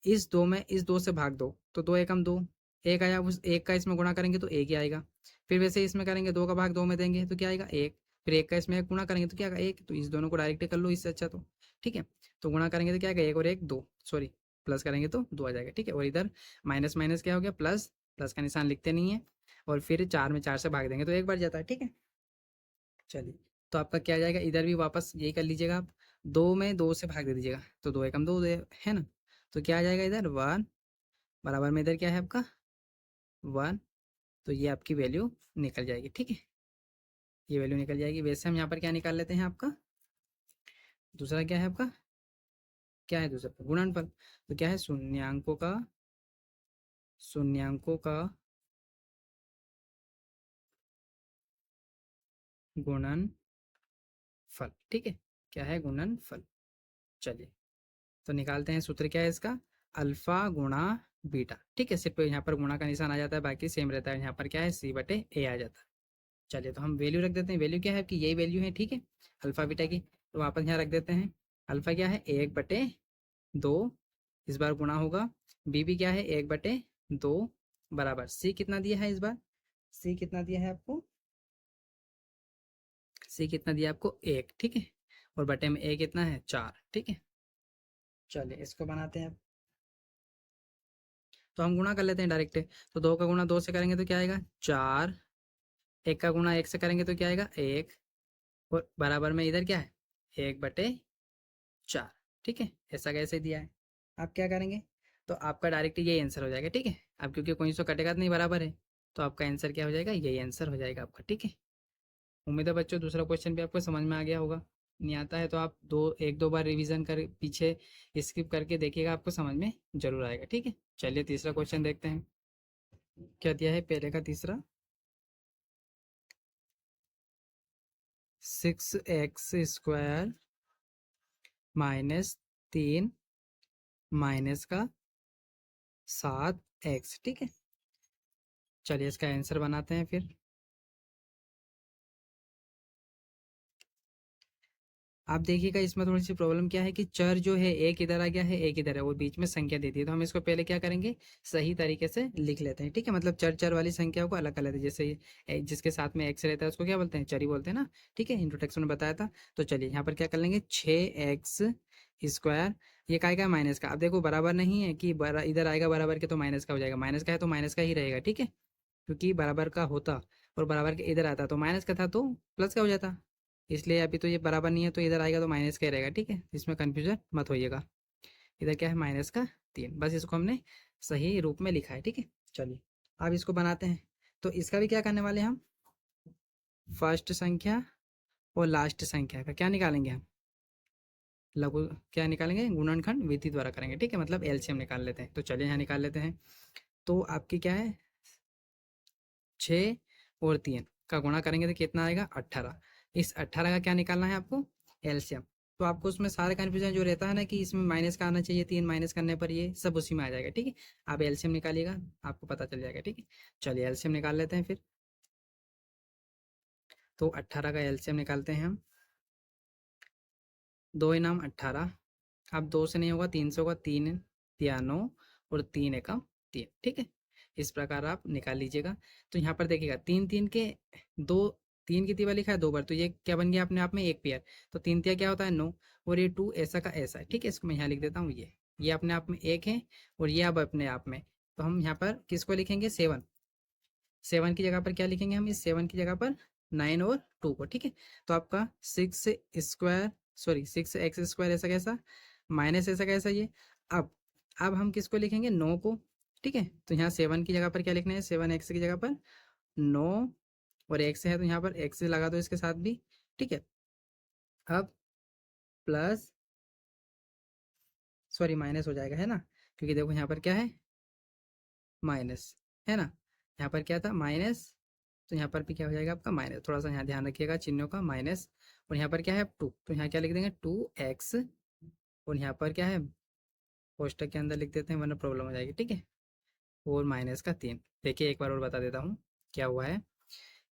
इस 2 में इस 2 से भाग दो, तो 2 एकम 2, एक आया, उस एक का इसमें गुणा करेंगे तो एक ही आएगा। फिर वैसे इसमें करेंगे, 2 का भाग 2 में देंगे तो क्या आएगा 1, फिर 1 का इसमें एक गुणा करेंगे तो क्या आएगा 1, तो इस दोनों को डायरेक्ट कर लो इससे अच्छा तो, ठीक है। तो गुणा करेंगे तो क्या आएगा 1 और 1 2, सॉरी, प्लस करेंगे तो 2 आ जाएगा, ठीक है। और इधर माइनस माइनस क्या हो गया प्लस, प्लस का निशान लिखते नहीं है, और फिर 4 में 4 से भाग देंगे तो एक बार जाता है, ठीक है। चलिए तो आपका क्या आ जाएगा, इधर भी वापस यही कर लीजिएगा आप, 2 में 2 से भाग दे दीजिएगा, तो 2 एकम 2 है ना। तो क्या आ जाएगा इधर 1, बराबर में इधर क्या है आपका 1, तो ये आपकी वैल्यू निकल जाएगी, ठीक है, ये वैल्यू निकल जाएगी। वैसे हम यहाँ पर क्या निकाल लेते हैं आपका, दूसरा क्या है आपका, क्या है दूसरा गुणनफल, तो क्या है शून्यांकों का गुणनफल, ठीक है। क्या है, गुणनफल। चलिए तो निकालते हैं, सूत्र क्या है इसका, अल्फा गुणा बीटा। ठीक है, सिर्फ यहाँ पर गुणा का निशान आ जाता है, बाकी सेम रहता है, यहाँ पर क्या है सी बटे ए आ जाता है। चलिए तो हम वैल्यू रख देते हैं, वैल्यू क्या है कि यही वैल्यू है, ठीक है, अल्फा बीटा की। तो वापस यहाँ रख देते हैं, अल्फा क्या है 1/2, इस बार गुणा होगा, बी भी क्या है 1/2 बराबर, सी कितना दिया है इस बार, सी कितना दिया है आपको, सी कितना दिया आपको 1, ठीक है, और बटे में ए कितना है 4, ठीक है। चलिए इसको बनाते हैं अब, तो हम गुणा कर लेते हैं डायरेक्ट। तो 2 का गुणा 2 से करेंगे तो क्या आएगा 4, 1 का गुणा 1 से करेंगे तो क्या आएगा 1, और बराबर में इधर क्या है 1/4, ठीक है, ऐसा कैसे दिया है। आप क्या करेंगे, तो आपका डायरेक्ट यही आंसर हो जाएगा, ठीक है। अब क्योंकि कोई सौ कटेगा तो नहीं बराबर है, तो आपका आंसर क्या हो जाएगा, यही आंसर हो जाएगा आपका, ठीक है। उम्मीद है बच्चों दूसरा क्वेश्चन भी आपको समझ में आ गया होगा, नहीं आता है तो आप एक दो बार रिवीजन कर पीछे स्किप करके देखिएगा, आपको समझ में जरूर आएगा, ठीक है। चलिए तीसरा क्वेश्चन देखते हैं, क्या दिया है पहले का तीसरा, 6x² -3 माइनस का 7x, ठीक है। चलिए इसका आंसर बनाते हैं फिर। आप देखिएगा इसमें थोड़ी सी प्रॉब्लम क्या है कि चर जो है एक इधर आ गया है, एक इधर है, वो बीच में संख्या दे दी है, तो हम इसको पहले क्या करेंगे सही तरीके से लिख लेते हैं, ठीक है। मतलब चर चर वाली संख्या को अलग कर लेते हैं, जैसे जिसके साथ में एक्स रहता है उसको क्या बोलते हैं, चर ही बोलते हैं ना, ठीक है, इंट्रोडक्शन में बताया था। तो चलिए यहाँ पर क्या कर लेंगे 6x², ये काय का माइनस का, अब देखो बराबर नहीं है कि इधर आएगा बराबर के तो माइनस का हो जाएगा, माइनस का है तो माइनस का ही रहेगा, ठीक है, क्योंकि बराबर का होता और बराबर के इधर आता तो माइनस का था तो प्लस का हो जाता, इसलिए अभी तो ये बराबर नहीं है तो इधर आएगा तो माइनस का ही रहेगा, ठीक है, इसमें कन्फ्यूजन मत होइएगा। इधर क्या है -3, बस इसको हमने सही रूप में लिखा है, ठीक है। चलिए अब इसको बनाते हैं, तो इसका भी क्या करने वाले हैं हम, फर्स्ट संख्या और लास्ट संख्या का क्या निकालेंगे हम, लघु क्या निकालेंगे, गुणनखंड विधि द्वारा करेंगे, ठीक है, मतलब एलसीएम निकाल लेते हैं। तो चलिए यहाँ निकाल लेते हैं, तो आपकी क्या है 6 और 3 का गुणा करेंगे तो कितना आएगा 18, इस 18 का क्या निकालना है आपको, एलसीएम। तो आपको उसमें सारे कन्फ्यूजन जो रहता है ना कि इसमें माइनस का आना चाहिए, 3 माइनस करने पर ये सब उसी में आ जाएगा, ठीक है। आप एलसीएम निकालिएगा आपको पता चल जाएगा, ठीक है। चलिए एलसीएम निकाल लेते हैं फिर, तो 18 का एलसीएम निकालते हैं हम, 2 × 18, अब 2 से नहीं होगा 3 से होगा, 3 तिया 9 और 3 × 1 = 3, ठीक है, इस प्रकार आप निकाल लीजिएगा। तो यहाँ पर देखिएगा 3 3 के दो, 3 कितनी बार लिखा है 2 बार, तो ये क्या बन गया अपने आप में एक पेयर, तो 3 तिया क्या होता है 9, और ये 2 ऐसा का ऐसा है, ठीक है, इसको मैं यहाँ लिख देता हूँ, ये अपने आप में एक है और ये अब अपने आप में, तो हम यहाँ पर किसको लिखेंगे 7, 7 की जगह पर क्या लिखेंगे हम, इस 7 की जगह पर 9 और 2 को, ठीक है। तो आपका 6x² ऐसा कैसा माइनस ऐसा कैसा ये, अब अब हम किसको लिखेंगे 9 को, ठीक है। तो यहाँ 7 की जगह पर क्या लिखना है, 7x की जगह पर 9, और x है तो यहाँ पर x लगा दो इसके साथ भी, ठीक है। अब प्लस, सॉरी माइनस हो जाएगा है ना, क्योंकि देखो यहाँ पर क्या है माइनस, है ना, यहाँ पर क्या था माइनस, तो यहाँ पर भी क्या हो जाएगा आपका माइनस, थोड़ा सा यहाँ ध्यान रखिएगा चिन्हों का, माइनस, और यहाँ पर क्या है 2, तो यहाँ क्या लिख देंगे 2x, और यहाँ पर क्या है कोष्टक के अंदर लिख देते हैं वरना प्रॉब्लम हो जाएगी, ठीक है, और -3। देखिए एक बार और बता देता हूँ क्या हुआ है,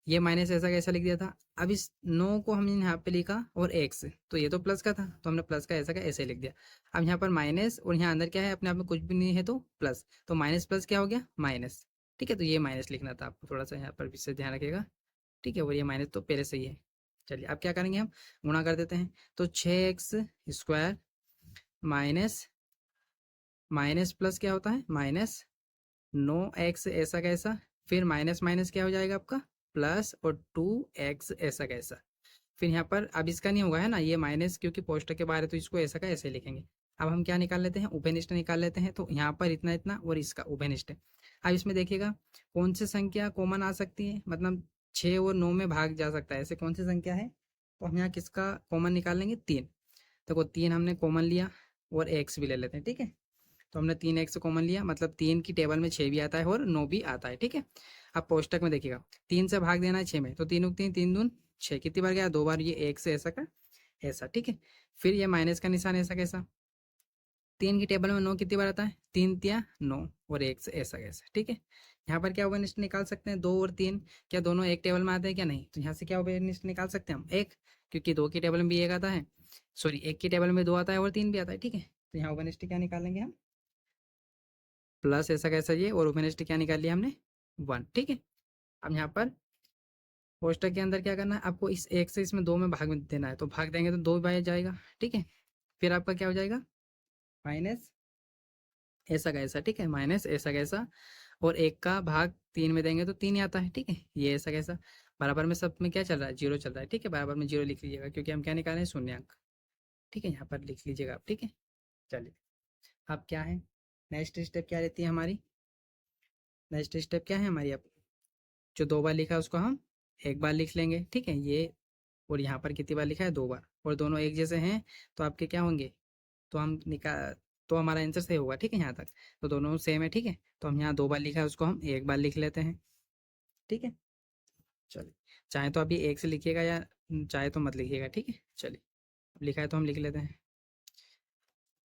ये माइनस ऐसा कैसा लिख दिया था, अब इस 9 को हमने यहाँ पे लिखा और x, तो ये तो प्लस का था तो हमने प्लस का ऐसे लिख दिया, अब यहाँ पर माइनस और यहाँ अंदर क्या है अपने आप में कुछ भी नहीं है तो प्लस, तो माइनस प्लस क्या हो गया माइनस, ठीक है, तो ये माइनस लिखना था आपको, थोड़ा सा यहाँ पर भी से ध्यान रखिएगा, ठीक है, और ये माइनस तो पहले से ही है। चलिए अब क्या करेंगे हम गुणा कर देते हैं, तो 6x² माइनस माइनस प्लस क्या होता है माइनस 9x ऐसा कैसा, फिर माइनस माइनस क्या हो जाएगा आपका प्लस, और 2x ऐसा कैसा, फिर यहाँ पर अब इसका नहीं होगा है ना ये माइनस, क्योंकि पोस्टर के बाहर है तो इसको ऐसा का ऐसे लिखेंगे। अब हम क्या निकाल लेते हैं उभयनिष्ठ निकाल लेते हैं, तो यहाँ पर इतना इतना और इसका उभयनिष्ठ। अब इसमें देखिएगा कौन सी संख्या कॉमन आ सकती है, मतलब 6 और 9 में भाग जा सकता है, ऐसे कौन सी संख्या है, तो हम यहाँ किसका कॉमन निकाल लेंगे 3, देखो 3 हमने कॉमन लिया और x भी ले लेते हैं, ठीक है, तो हमने 3x कॉमन लिया, मतलब 3 की टेबल में 6 भी आता है और 9 भी आता है, ठीक है। अब कोष्टक में देखिएगा 3 से भाग देना है 6 में, तो 3 उगती 3 दून 6, कितनी बार गया 2 बार, ये 1 से ऐसा का ऐसा, ठीक है। फिर ये माइनस का निशान ऐसा कैसा, 3 की टेबल में 9 कितनी बार आता है, 3 तिया 9 और 1 से ऐसा कैसा, ठीक है। यहाँ पर क्या ओवरनिस्ट निकाल सकते हैं, 2 और 3 क्या दोनों एक टेबल में आते हैं क्या, नहीं, तो यहाँ से क्या ओवरनिस्ट निकाल सकते हैं हम, एक, क्योंकि 2 की टेबल में भी एक आता है, सॉरी 1 की टेबल में 2 आता है और 3 भी आता है, ठीक है। तो यहाँ ओवरनिस्ट क्या निकालेंगे हम, प्लस ऐसा कैसा ये, और ओवरनिस्ट क्या निकाल लिया हमने, 1, ठीक है। अब यहाँ पर कोष्टक के अंदर क्या करना है आपको, इस एक से इसमें 2 में भाग में देना है, तो भाग देंगे तो 2 बार जाएगा, ठीक है। फिर आपका क्या हो जाएगा, माइनस ऐसा का ऐसा, ठीक है, माइनस ऐसा कैसा, और 1 का भाग 3 में देंगे तो 3 ही आता है, ठीक है। ये ऐसा कैसा, बराबर में सब में क्या चल रहा है, 0 चल रहा है, ठीक है, बराबर में 0 लिख लीजिएगा, क्योंकि हम क्या निकाले हैं, शून्यंक, ठीक है, यहाँ पर लिख लीजिएगा आप, ठीक है। चलिए, अब क्या है, नेक्स्ट स्टेप क्या रहती है हमारी, नेक्स्ट स्टेप क्या है हमारी, अब जो 2 बार लिखा है उसको हम 1 बार लिख लेंगे, ठीक है, ये, और यहाँ पर कितनी बार लिखा है, 2 बार, और दोनों एक जैसे हैं तो आपके क्या होंगे, तो हम निकाल, तो हमारा आंसर सही होगा, ठीक है, यहाँ तक तो दोनों सेम है, ठीक है। तो हम यहाँ 2 बार लिखा है उसको हम 1 बार लिख लेते हैं, ठीक है। चलिए, चाहे तो अभी 1 से लिखिएगा या चाहे तो मत लिखिएगा, ठीक है। चलिए, अब लिखा है तो हम लिख लेते हैं।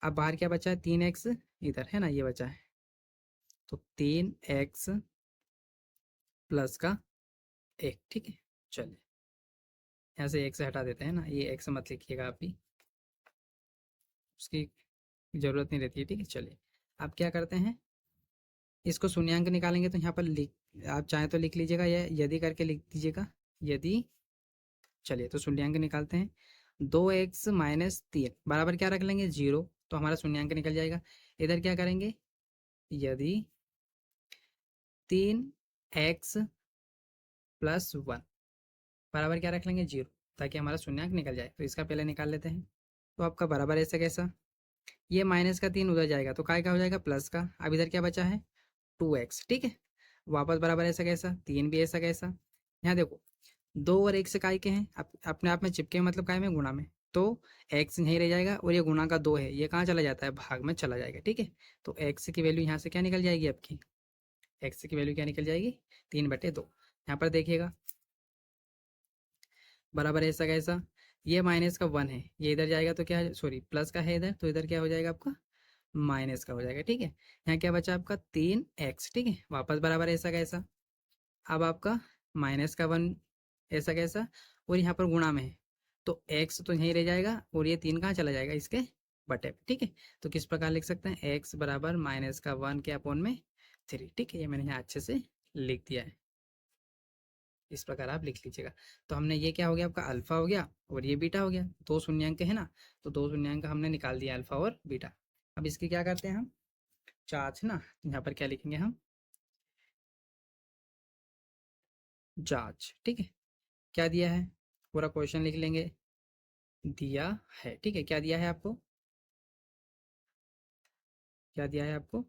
अब बाहर क्या बचा है, 3x इधर है ना, ये बचा है, तो 3x प्लस का 1, ठीक है। चलिए, यहाँ से 1 से हटा देते हैं ना, ये 1 से मत लिखिएगा आप भी, उसकी ज़रूरत नहीं रहती है, ठीक है। चलिए, अब क्या करते हैं, इसको शून्यांक निकालेंगे, तो यहाँ पर लिख, आप चाहें तो लिख लीजिएगा या यदि करके लिख दीजिएगा, यदि। चलिए, तो शून्यांक निकालते हैं, 2x-3 बराबर क्या रख लेंगे, 0, तो हमारा शून्यांक निकल जाएगा। इधर क्या करेंगे, यदि 3x+1 बराबर क्या रख लेंगे, 0, ताकि हमारा शून्यांक निकल जाए, तो इसका पहले निकाल लेते हैं। तो आपका बराबर ऐसा कैसा, ये माइनस का 3 उधर जाएगा तो काय का हो जाएगा, प्लस का। अब इधर क्या बचा है, 2x, ठीक है। वापस बराबर ऐसा कैसा, 3 भी ऐसा कैसा। यहाँ देखो, 2 और 1 से काय के हैं, अपने आप में चिपके हैं, मतलब काय में, गुणा में, तो x यहीं रह जाएगा, और ये गुणा का 2 है, ये कहाँ चला जाता है, भाग में चला जाएगा, ठीक है। तो x की वैल्यू यहाँ से क्या निकल जाएगी आपकी, x की वैल्यू क्या निकल जाएगी, 3/2। यहाँ पर देखिएगा, बराबर ऐसा कैसा, ये माइनस का 1 है, ये इधर जाएगा तो क्या, सॉरी प्लस का है इधर, तो इधर क्या हो जाएगा आपका, माइनस का हो जाएगा, ठीक है। यहाँ क्या बचा आपका, 3x, ठीक है, वापस बराबर ऐसा कैसा। अब आपका माइनस का 1 ऐसा कैसा, और यहाँ पर गुणा में है, तो x तो यहीं रह जाएगा, और ये 3 कहाँ चला जाएगा, इसके बटे पे, ठीक है। तो किस प्रकार लिख सकते हैं, x बराबर माइनस का 1 के अपॉन में 3, ठीक है। ये मैंने यहाँ अच्छे से लिख दिया है, इस प्रकार आप लिख लीजिएगा। तो हमने ये क्या हो गया, आपका अल्फा हो गया और ये बीटा हो गया, 2 शून्यांक है ना, तो 2 शून्यांक हमने निकाल दिया, अल्फा और बीटा। अब इसकी क्या करते हैं हम, जांच ना, यहाँ पर क्या लिखेंगे हम, जांच, ठीक है। क्या दिया है, पूरा क्वेश्चन लिख लेंगे, दिया है, ठीक है। क्या दिया है आपको, क्या दिया है आपको,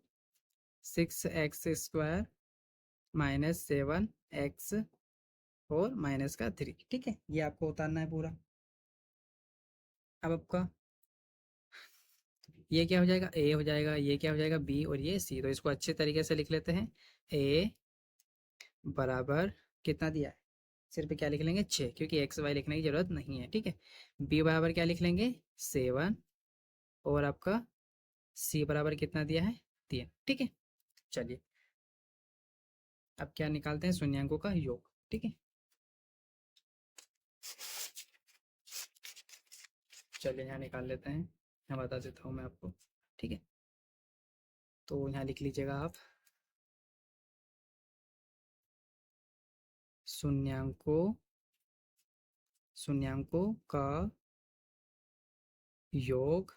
6x² -7x और माइनस का 3, ठीक है, ये आपको उतारना है पूरा। अब आपका ये क्या हो जाएगा, ए हो जाएगा, ये क्या हो जाएगा, बी, और ये सी, तो इसको अच्छे तरीके से लिख लेते हैं। ए बराबर कितना दिया है, सिर्फ क्या लिख लेंगे, 6, क्योंकि एक्स वाई लिखने की जरूरत नहीं है, ठीक है। बी बराबर क्या लिख लेंगे, 7, और आपका सी बराबर कितना दिया है, 3, ठीक है। चलिए, अब क्या निकालते हैं, शून्यांकों का योग, ठीक है। चलिए, यहाँ निकाल लेते हैं, मैं बता देता हूँ मैं आपको, ठीक है। तो यहाँ लिख लीजिएगा आप, शून्यांकों शून्यांकों का योग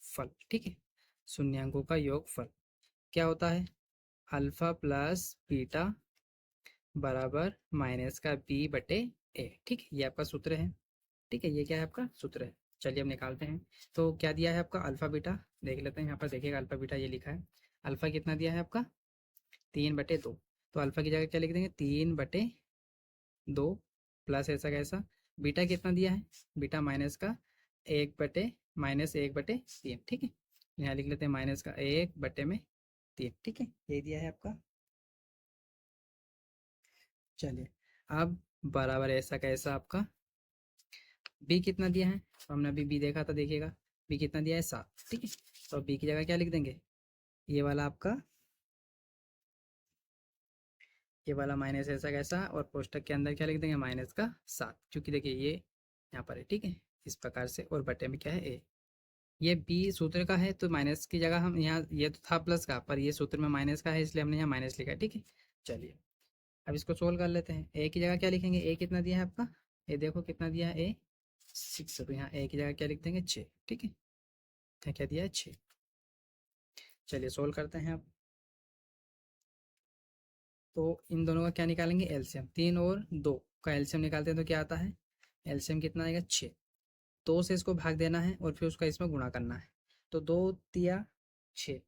फल, ठीक है। शून्यांकों का योग फल क्या होता है, अल्फा प्लस बीटा बराबर माइनस का बी बटे ए, ठीक है, ये आपका सूत्र है, ठीक है, ये क्या है आपका सूत्र है। चलिए, अब निकालते हैं। तो क्या दिया है आपका, अल्फा बीटा देख लेते हैं, यहाँ पर देखिएगा, अल्फा बीटा ये लिखा है, अल्फा कितना दिया है आपका, 3/2, तो अल्फा की जगह क्या लिख देंगे, 3/2 प्लस ऐसा कैसा, बीटा कितना दिया है, बीटा माइनस का 1/-3, ठीक है। यहाँ लिख लेते हैं माइनस का 1/3, ठीक है, ये दिया है आपका। चलिए, अब बराबर ऐसा कैसा आपका, बी कितना दिया है, तो हमने अभी बी देखा था, देखिएगा बी कितना दिया है 7, ठीक है। तो बी की जगह क्या लिख देंगे, ये वाला आपका, ये वाला माइनस ऐसा कैसा, और कोष्टक के अंदर क्या लिख देंगे, माइनस का 7, क्योंकि देखिए ये यहाँ पर है, ठीक है, इस प्रकार से, और बटे में क्या है ए। ये बी सूत्र का है तो माइनस की जगह हम यहाँ, ये तो था प्लस का, पर ये सूत्र में माइनस का है इसलिए हमने यहाँ माइनस लिखा है, ठीक है। चलिए अब इसको सोल्व कर लेते हैं। ए की जगह क्या लिखेंगे, ए कितना दिया है आपका, ए देखो कितना दिया है, ए 6, तो यहाँ ए की जगह क्या लिख देंगे 6, ठीक है। यहाँ क्या दिया है 6। चलिए सोल्व करते हैं अब। तो इन दोनों का क्या निकालेंगे, एलसीएम, 3 और 2 का एलसीएम निकालते हैं तो क्या आता है, एलसीएम कितना आएगा 6। 2 से इसको भाग देना है और फिर उसका इसमें गुणा करना है। तो 2 तिया 6,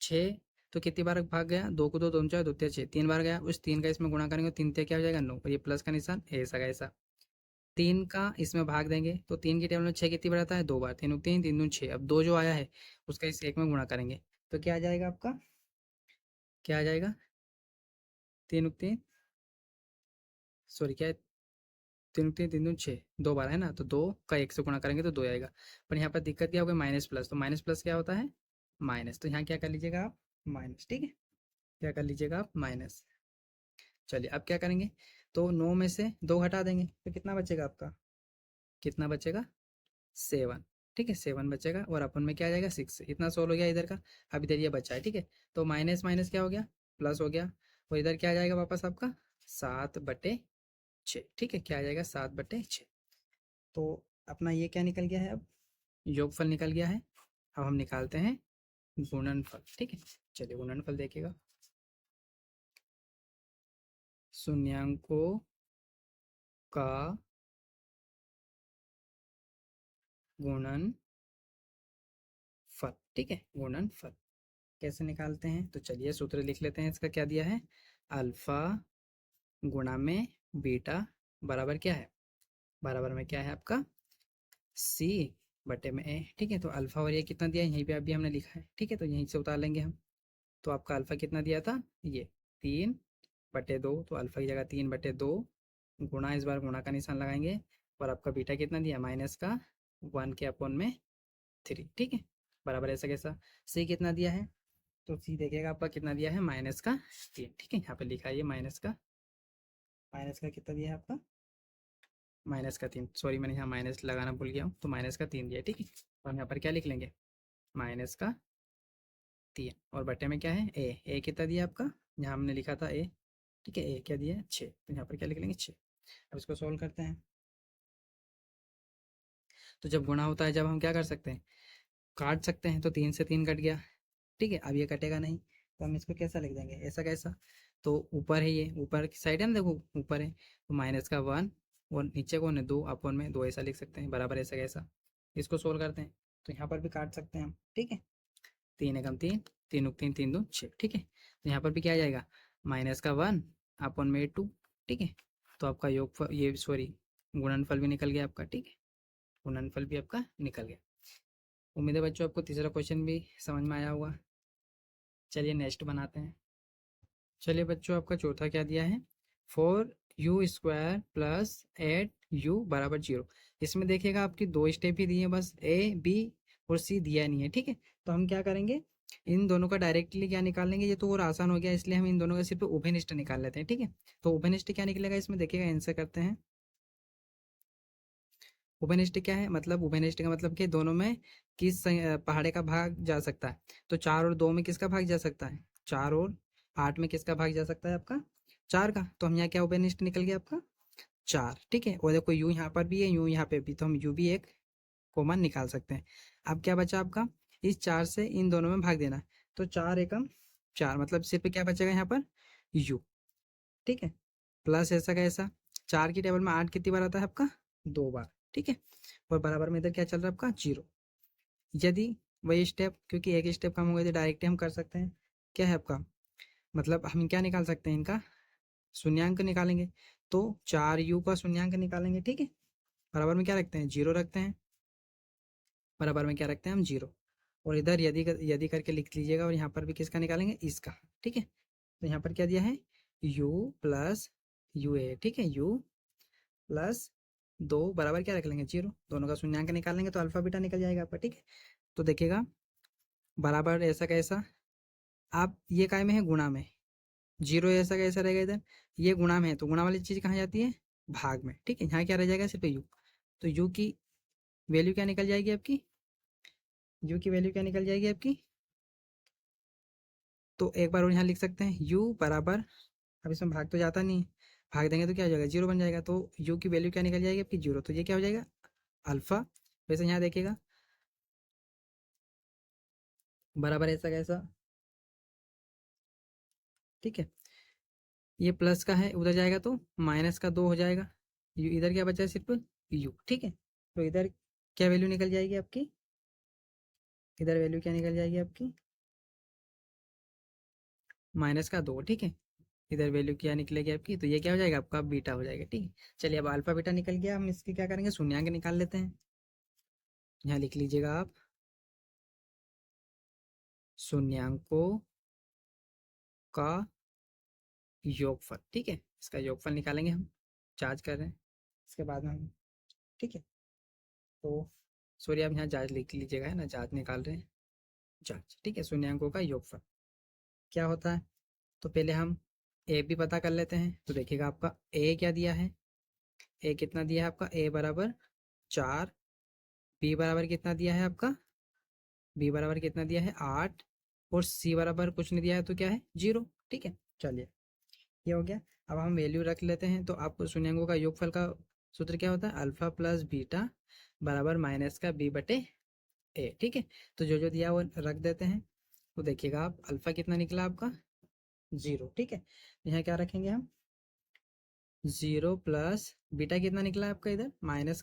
6 तो कितनी बार भाग गया, 2 को 2, 2 4, 2 तिया 6, 3 बार गया, उस 3 का इसमें गुणा करेंगे, 3 तिया क्या हो जाएगा 9, और ये प्लस का निशान ऐसा का ऐसा। 3 का इसमें भाग देंगे तो 3 की टेबल में 6 कितनी बार आता है, 2 बार, 3 3, 3 दूनी 6, अब 2 जो आया है उसका इस एक में गुणा करेंगे तो क्या आ जाएगा आपका, क्या आ जाएगा, 3 3, सॉरी क्या है, 3 3, 3 दूनी 6, 2 बार है ना, तो 2 का 1 से गुणा करेंगे तो 2 आएगा। पर यहाँ पर दिक्कत क्या होगी, माइनस प्लस, तो माइनस प्लस क्या होता है, माइनस, तो यहाँ क्या कर लीजिएगा आप, माइनस, ठीक है, क्या कर लीजिएगा आप, माइनस। चलिए अब क्या करेंगे, तो 9 में से 2 हटा देंगे तो कितना बचेगा आपका, कितना बचेगा 7, ठीक है, 7 बचेगा, और अपन में क्या आ जाएगा 6, इतना सोल्व हो गया इधर का। अब इधर ये बचा है, ठीक है, तो माइनस माइनस क्या हो गया, प्लस हो गया, और इधर क्या आ जाएगा वापस आपका 7/6, ठीक है, क्या आ जाएगा 7/6। तो अपना ये क्या निकल गया है अब, योगफल निकल गया है। अब हम निकालते हैं गुणनफल, ठीक है। चलिए गुणनफल देखिएगा, शून्यांकों का गुणनफल, ठीक है, गुणनफल कैसे निकालते हैं, तो चलिए सूत्र लिख लेते हैं। इसका क्या दिया है, अल्फा गुणा में बीटा बराबर क्या है, बराबर में क्या है आपका सी बटे में ए, ठीक है। तो अल्फा और ये कितना दिया है, यहीं पे अभी हमने लिखा है, ठीक है, तो यहीं से उतार लेंगे हम। तो आपका अल्फा कितना दिया था, ये 3/2, तो अल्फा की जगह 3/2 गुणा, इस बार गुणा का निशान लगाएंगे, और आपका बीटा कितना दिया, माइनस का 1 के अपॉन में 3, ठीक है, बराबर ऐसा कैसा। सी कितना दिया है, तो सी देखिएगा आपका कितना दिया है, -3, ठीक है, यहाँ पे लिखा है ये माइनस का कितना दिया है आपका, -3, सॉरी मैंने यहाँ माइनस लगाना भूल गया हूँ, तो -3 दिया है, ठीक है। तो हम यहाँ पर क्या लिख लेंगे, -3, और बटे में क्या है ए कितना दिया आपका, यहाँ हमने लिखा था ए, ठीक है, ए क्या दिया है 6, तो यहाँ पर क्या लिख लेंगे 6। अब इसको सोल्व करते हैं। तो जब गुणा होता है, जब हम क्या कर सकते हैं, काट सकते हैं, तो 3 से 3 कट गया, ठीक है। अब ये कटेगा नहीं, तो हम इसको कैसा लिख देंगे, ऐसा कैसा, तो ऊपर है, ये ऊपर की साइड है ना, देखो ऊपर है, तो माइनस का 1, और नीचे कौन है 2, अपॉन में 2, ऐसा लिख सकते हैं, बराबर ऐसा कैसा। इसको सोल्व करते हैं, तो यहाँ पर भी काट सकते हैं हम, ठीक है, 3 एकम 3, 3 उक 3, 3 दूनी 6, ठीक है। तो यहाँ पर भी क्या आ जाएगा, -1 अपॉन में 2, ठीक है। तो आपका योग, ये सॉरी गुणनफल भी निकल गया आपका, ठीक है, गुणनफल भी आपका निकल गया। उम्मीद है बच्चों आपको तीसरा क्वेश्चन भी समझ में आया होगा। चलिए नेक्स्ट बनाते हैं। चलिए बच्चों आपका चौथा क्या दिया है, 4u² + 8u = 0। इसमें देखिएगा आपकी 2 स्टेप ही दिए हैं, बस ए बी और सी दिया नहीं है, ठीक है। तो हम क्या करेंगे, इन दोनों का डायरेक्टली क्या निकाल लेंगे, ये तो और आसान हो गया, इसलिए हम इन दोनों का सिर्फ उभयनिष्ठ निकाल लेते हैं, ठीक है। तो उभयनिष्ठ क्या निकलेगा इसमें, देखिएगा आंसर करते हैं। उभयनिष्ठ क्या है, मतलब उभयनिष्ठ का मतलब कि दोनों में किस पहाड़े का भाग जा सकता है। तो 4 और 2 में किसका भाग जा सकता है, 4 और 8 में किसका भाग जा सकता है आपका, 4 का। तो हम यहाँ क्या उभयनिष्ठ निकल गया आपका 4, ठीक है। और देखो यू यहाँ पर भी है, यू यहाँ पे भी, तो हम यू भी एक कॉमन निकाल सकते हैं। अब क्या बचा आपका, इस 4 से इन दोनों में भाग देना है, तो 4 एकम 4, मतलब सिर्फ क्या बचेगा यहाँ पर यू, ठीक है, प्लस ऐसा का ऐसा। 4 की टेबल में 8 कितनी बार आता है आपका, 2 बार, ठीक है। और बराबर में इधर क्या चल रहा है आपका 0। यदि वही स्टेप, क्योंकि एक स्टेप कम हो गए तो डायरेक्ट हम कर सकते हैं, क्या है आपका, मतलब हम क्या निकाल सकते हैं, इनका शून्यांक निकालेंगे। तो 4u का शून्यांक निकालेंगे, ठीक है, बराबर में क्या रखते हैं 0 रखते हैं, बराबर में क्या रखते हैं हम 0। और इधर यदि करके लिख लीजिएगा, और यहाँ पर भी किसका निकालेंगे, इसका, ठीक है। तो यहाँ पर क्या दिया है u + ua, ठीक है, u + 2 बराबर क्या रख लेंगे 0, दोनों का शून्यांक निकाल लेंगे तो अल्फा बीटा निकल जाएगा आपका। ठीक है, तो देखिएगा बराबर ऐसा कैसा, आप ये काय में है गुणा में, 0 ऐसा कैसा रहेगा इधर, ये गुणा में है तो गुणा वाली चीज़ कहाँ जाती है भाग में। ठीक है, यहाँ क्या रह जाएगा सिर्फ यू, तो यू की वैल्यू क्या निकल जाएगी आपकी, यू की वैल्यू क्या निकल जाएगी आपकी, तो एक बार और यहाँ लिख सकते हैं u बराबर, अब इसमें भाग तो जाता नहीं है, भाग देंगे तो क्या हो जाएगा 0 बन जाएगा, तो u की वैल्यू क्या निकल जाएगी आपकी 0, तो ये क्या हो जाएगा अल्फा। वैसे यहाँ देखिएगा बराबर ऐसा कैसा, ठीक है, ये प्लस का है उधर जाएगा तो माइनस का 2 हो जाएगा, इधर क्या बचा है सिर्फ u। ठीक है, तो इधर क्या वैल्यू निकल जाएगी आपकी, इधर वैल्यू क्या निकल जाएगी आपकी माइनस का 2। ठीक है, इधर वैल्यू क्या निकलेगी आपकी, तो ये क्या हो जाएगा आपका बीटा हो जाएगा। ठीक है, चलिए अब अल्फा बीटा निकल गया, हम इसके क्या करेंगे शून्यांक निकाल लेते हैं। यहाँ लिख लीजिएगा आप शून्यांकों का योगफल। ठीक है, इसका योगफल निकालेंगे हम, जांच कर रहे हैं इसके बाद में हम। ठीक है, तो सॉरी आप यहाँ जांच लिख लीजिएगा, है ना, जांच निकाल रहे हैं, जांच। ठीक है, शून्यांकों का योगफल क्या होता है, तो पहले हम ए भी पता कर लेते हैं। तो देखिएगा आपका ए क्या दिया है, ए कितना दिया है आपका, ए बराबर 4, बी बराबर कितना दिया है आपका, बी बराबर कितना दिया है 8, और सी बराबर कुछ नहीं दिया है तो क्या है 0। ठीक है, चलिए ये हो गया। अब हम वैल्यू रख लेते हैं, तो आपको शून्यांकों का योगफल का सूत्र क्या होता है, अल्फा प्लस बीटा बराबर माइनस का बी बटे ए। ठीक है, तो जो जो दिया वो रख देते हैं। तो देखिएगा आप अल्फा कितना निकला आपका 0। ठीक है, यहाँ क्या रखेंगे हम 0 प्लस बीटा कितना निकला आपका इधर माइनस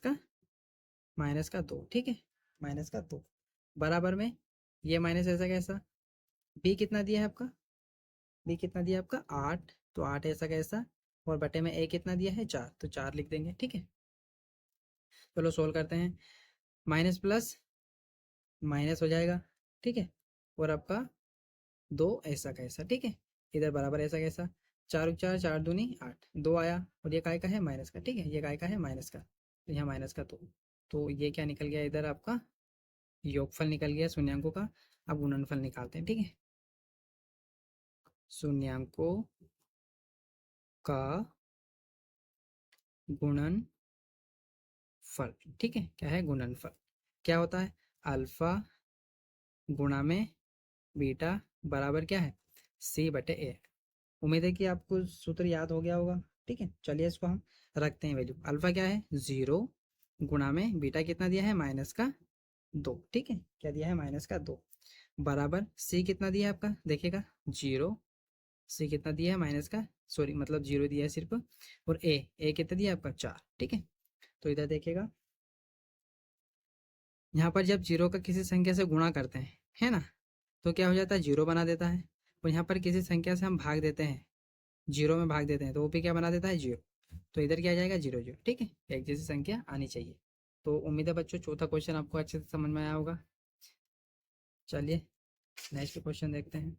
का 2। ठीक है, माइनस का 2 बराबर में ये माइनस ऐसा कैसा, बी कितना दिया है आपका, बी कितना दिया है आपका 8, तो 8 ऐसा कैसा, और बटे में ए कितना दिया है 4, तो 4 लिख देंगे। ठीक है, चलो सोल्व करते हैं, माइनस प्लस माइनस हो जाएगा। ठीक है, और आपका 2 ऐसा कैसा। ठीक है, इधर बराबर ऐसा कैसा, 4 4 4 दूनी 8, 2 आया, और ये काय का है माइनस का। ठीक है, ये काय का है माइनस का, तो यहाँ माइनस का 2, तो ये क्या निकल गया इधर आपका योगफल निकल गया शून्यांकों का। अब गुणनफल निकालते हैं। ठीक है, शून्यांकों का गुणनफल। ठीक है, क्या है गुणनफल, क्या होता है अल्फा गुणा में बीटा बराबर क्या है सी बटे ए। उम्मीद है कि आपको सूत्र याद हो गया होगा। ठीक है, चलिए इसको हम रखते हैं वैल्यू, अल्फा क्या है 0 गुणा में बीटा कितना दिया है माइनस का 2। ठीक है, क्या दिया है माइनस का 2 बराबर सी कितना दिया है आपका देखिएगा 0, सी कितना दिया है माइनस का, सॉरी मतलब 0 दिया है सिर्फ, और ए कितना दिया है आपका 4। ठीक है, तो इधर देखिएगा यहाँ पर जब 0 का किसी संख्या से गुणा करते हैं, है ना, तो क्या हो जाता है 0 बना देता है, और यहाँ पर किसी संख्या से हम भाग देते हैं, 0 में भाग देते हैं, तो वो भी क्या बना देता है 0, तो इधर क्या आ जाएगा 0 0। ठीक है, एक जैसी संख्या आनी चाहिए। तो उम्मीद है बच्चों चौथा क्वेश्चन आपको अच्छे से समझ में आया होगा। चलिए नेक्स्ट क्वेश्चन देखते हैं।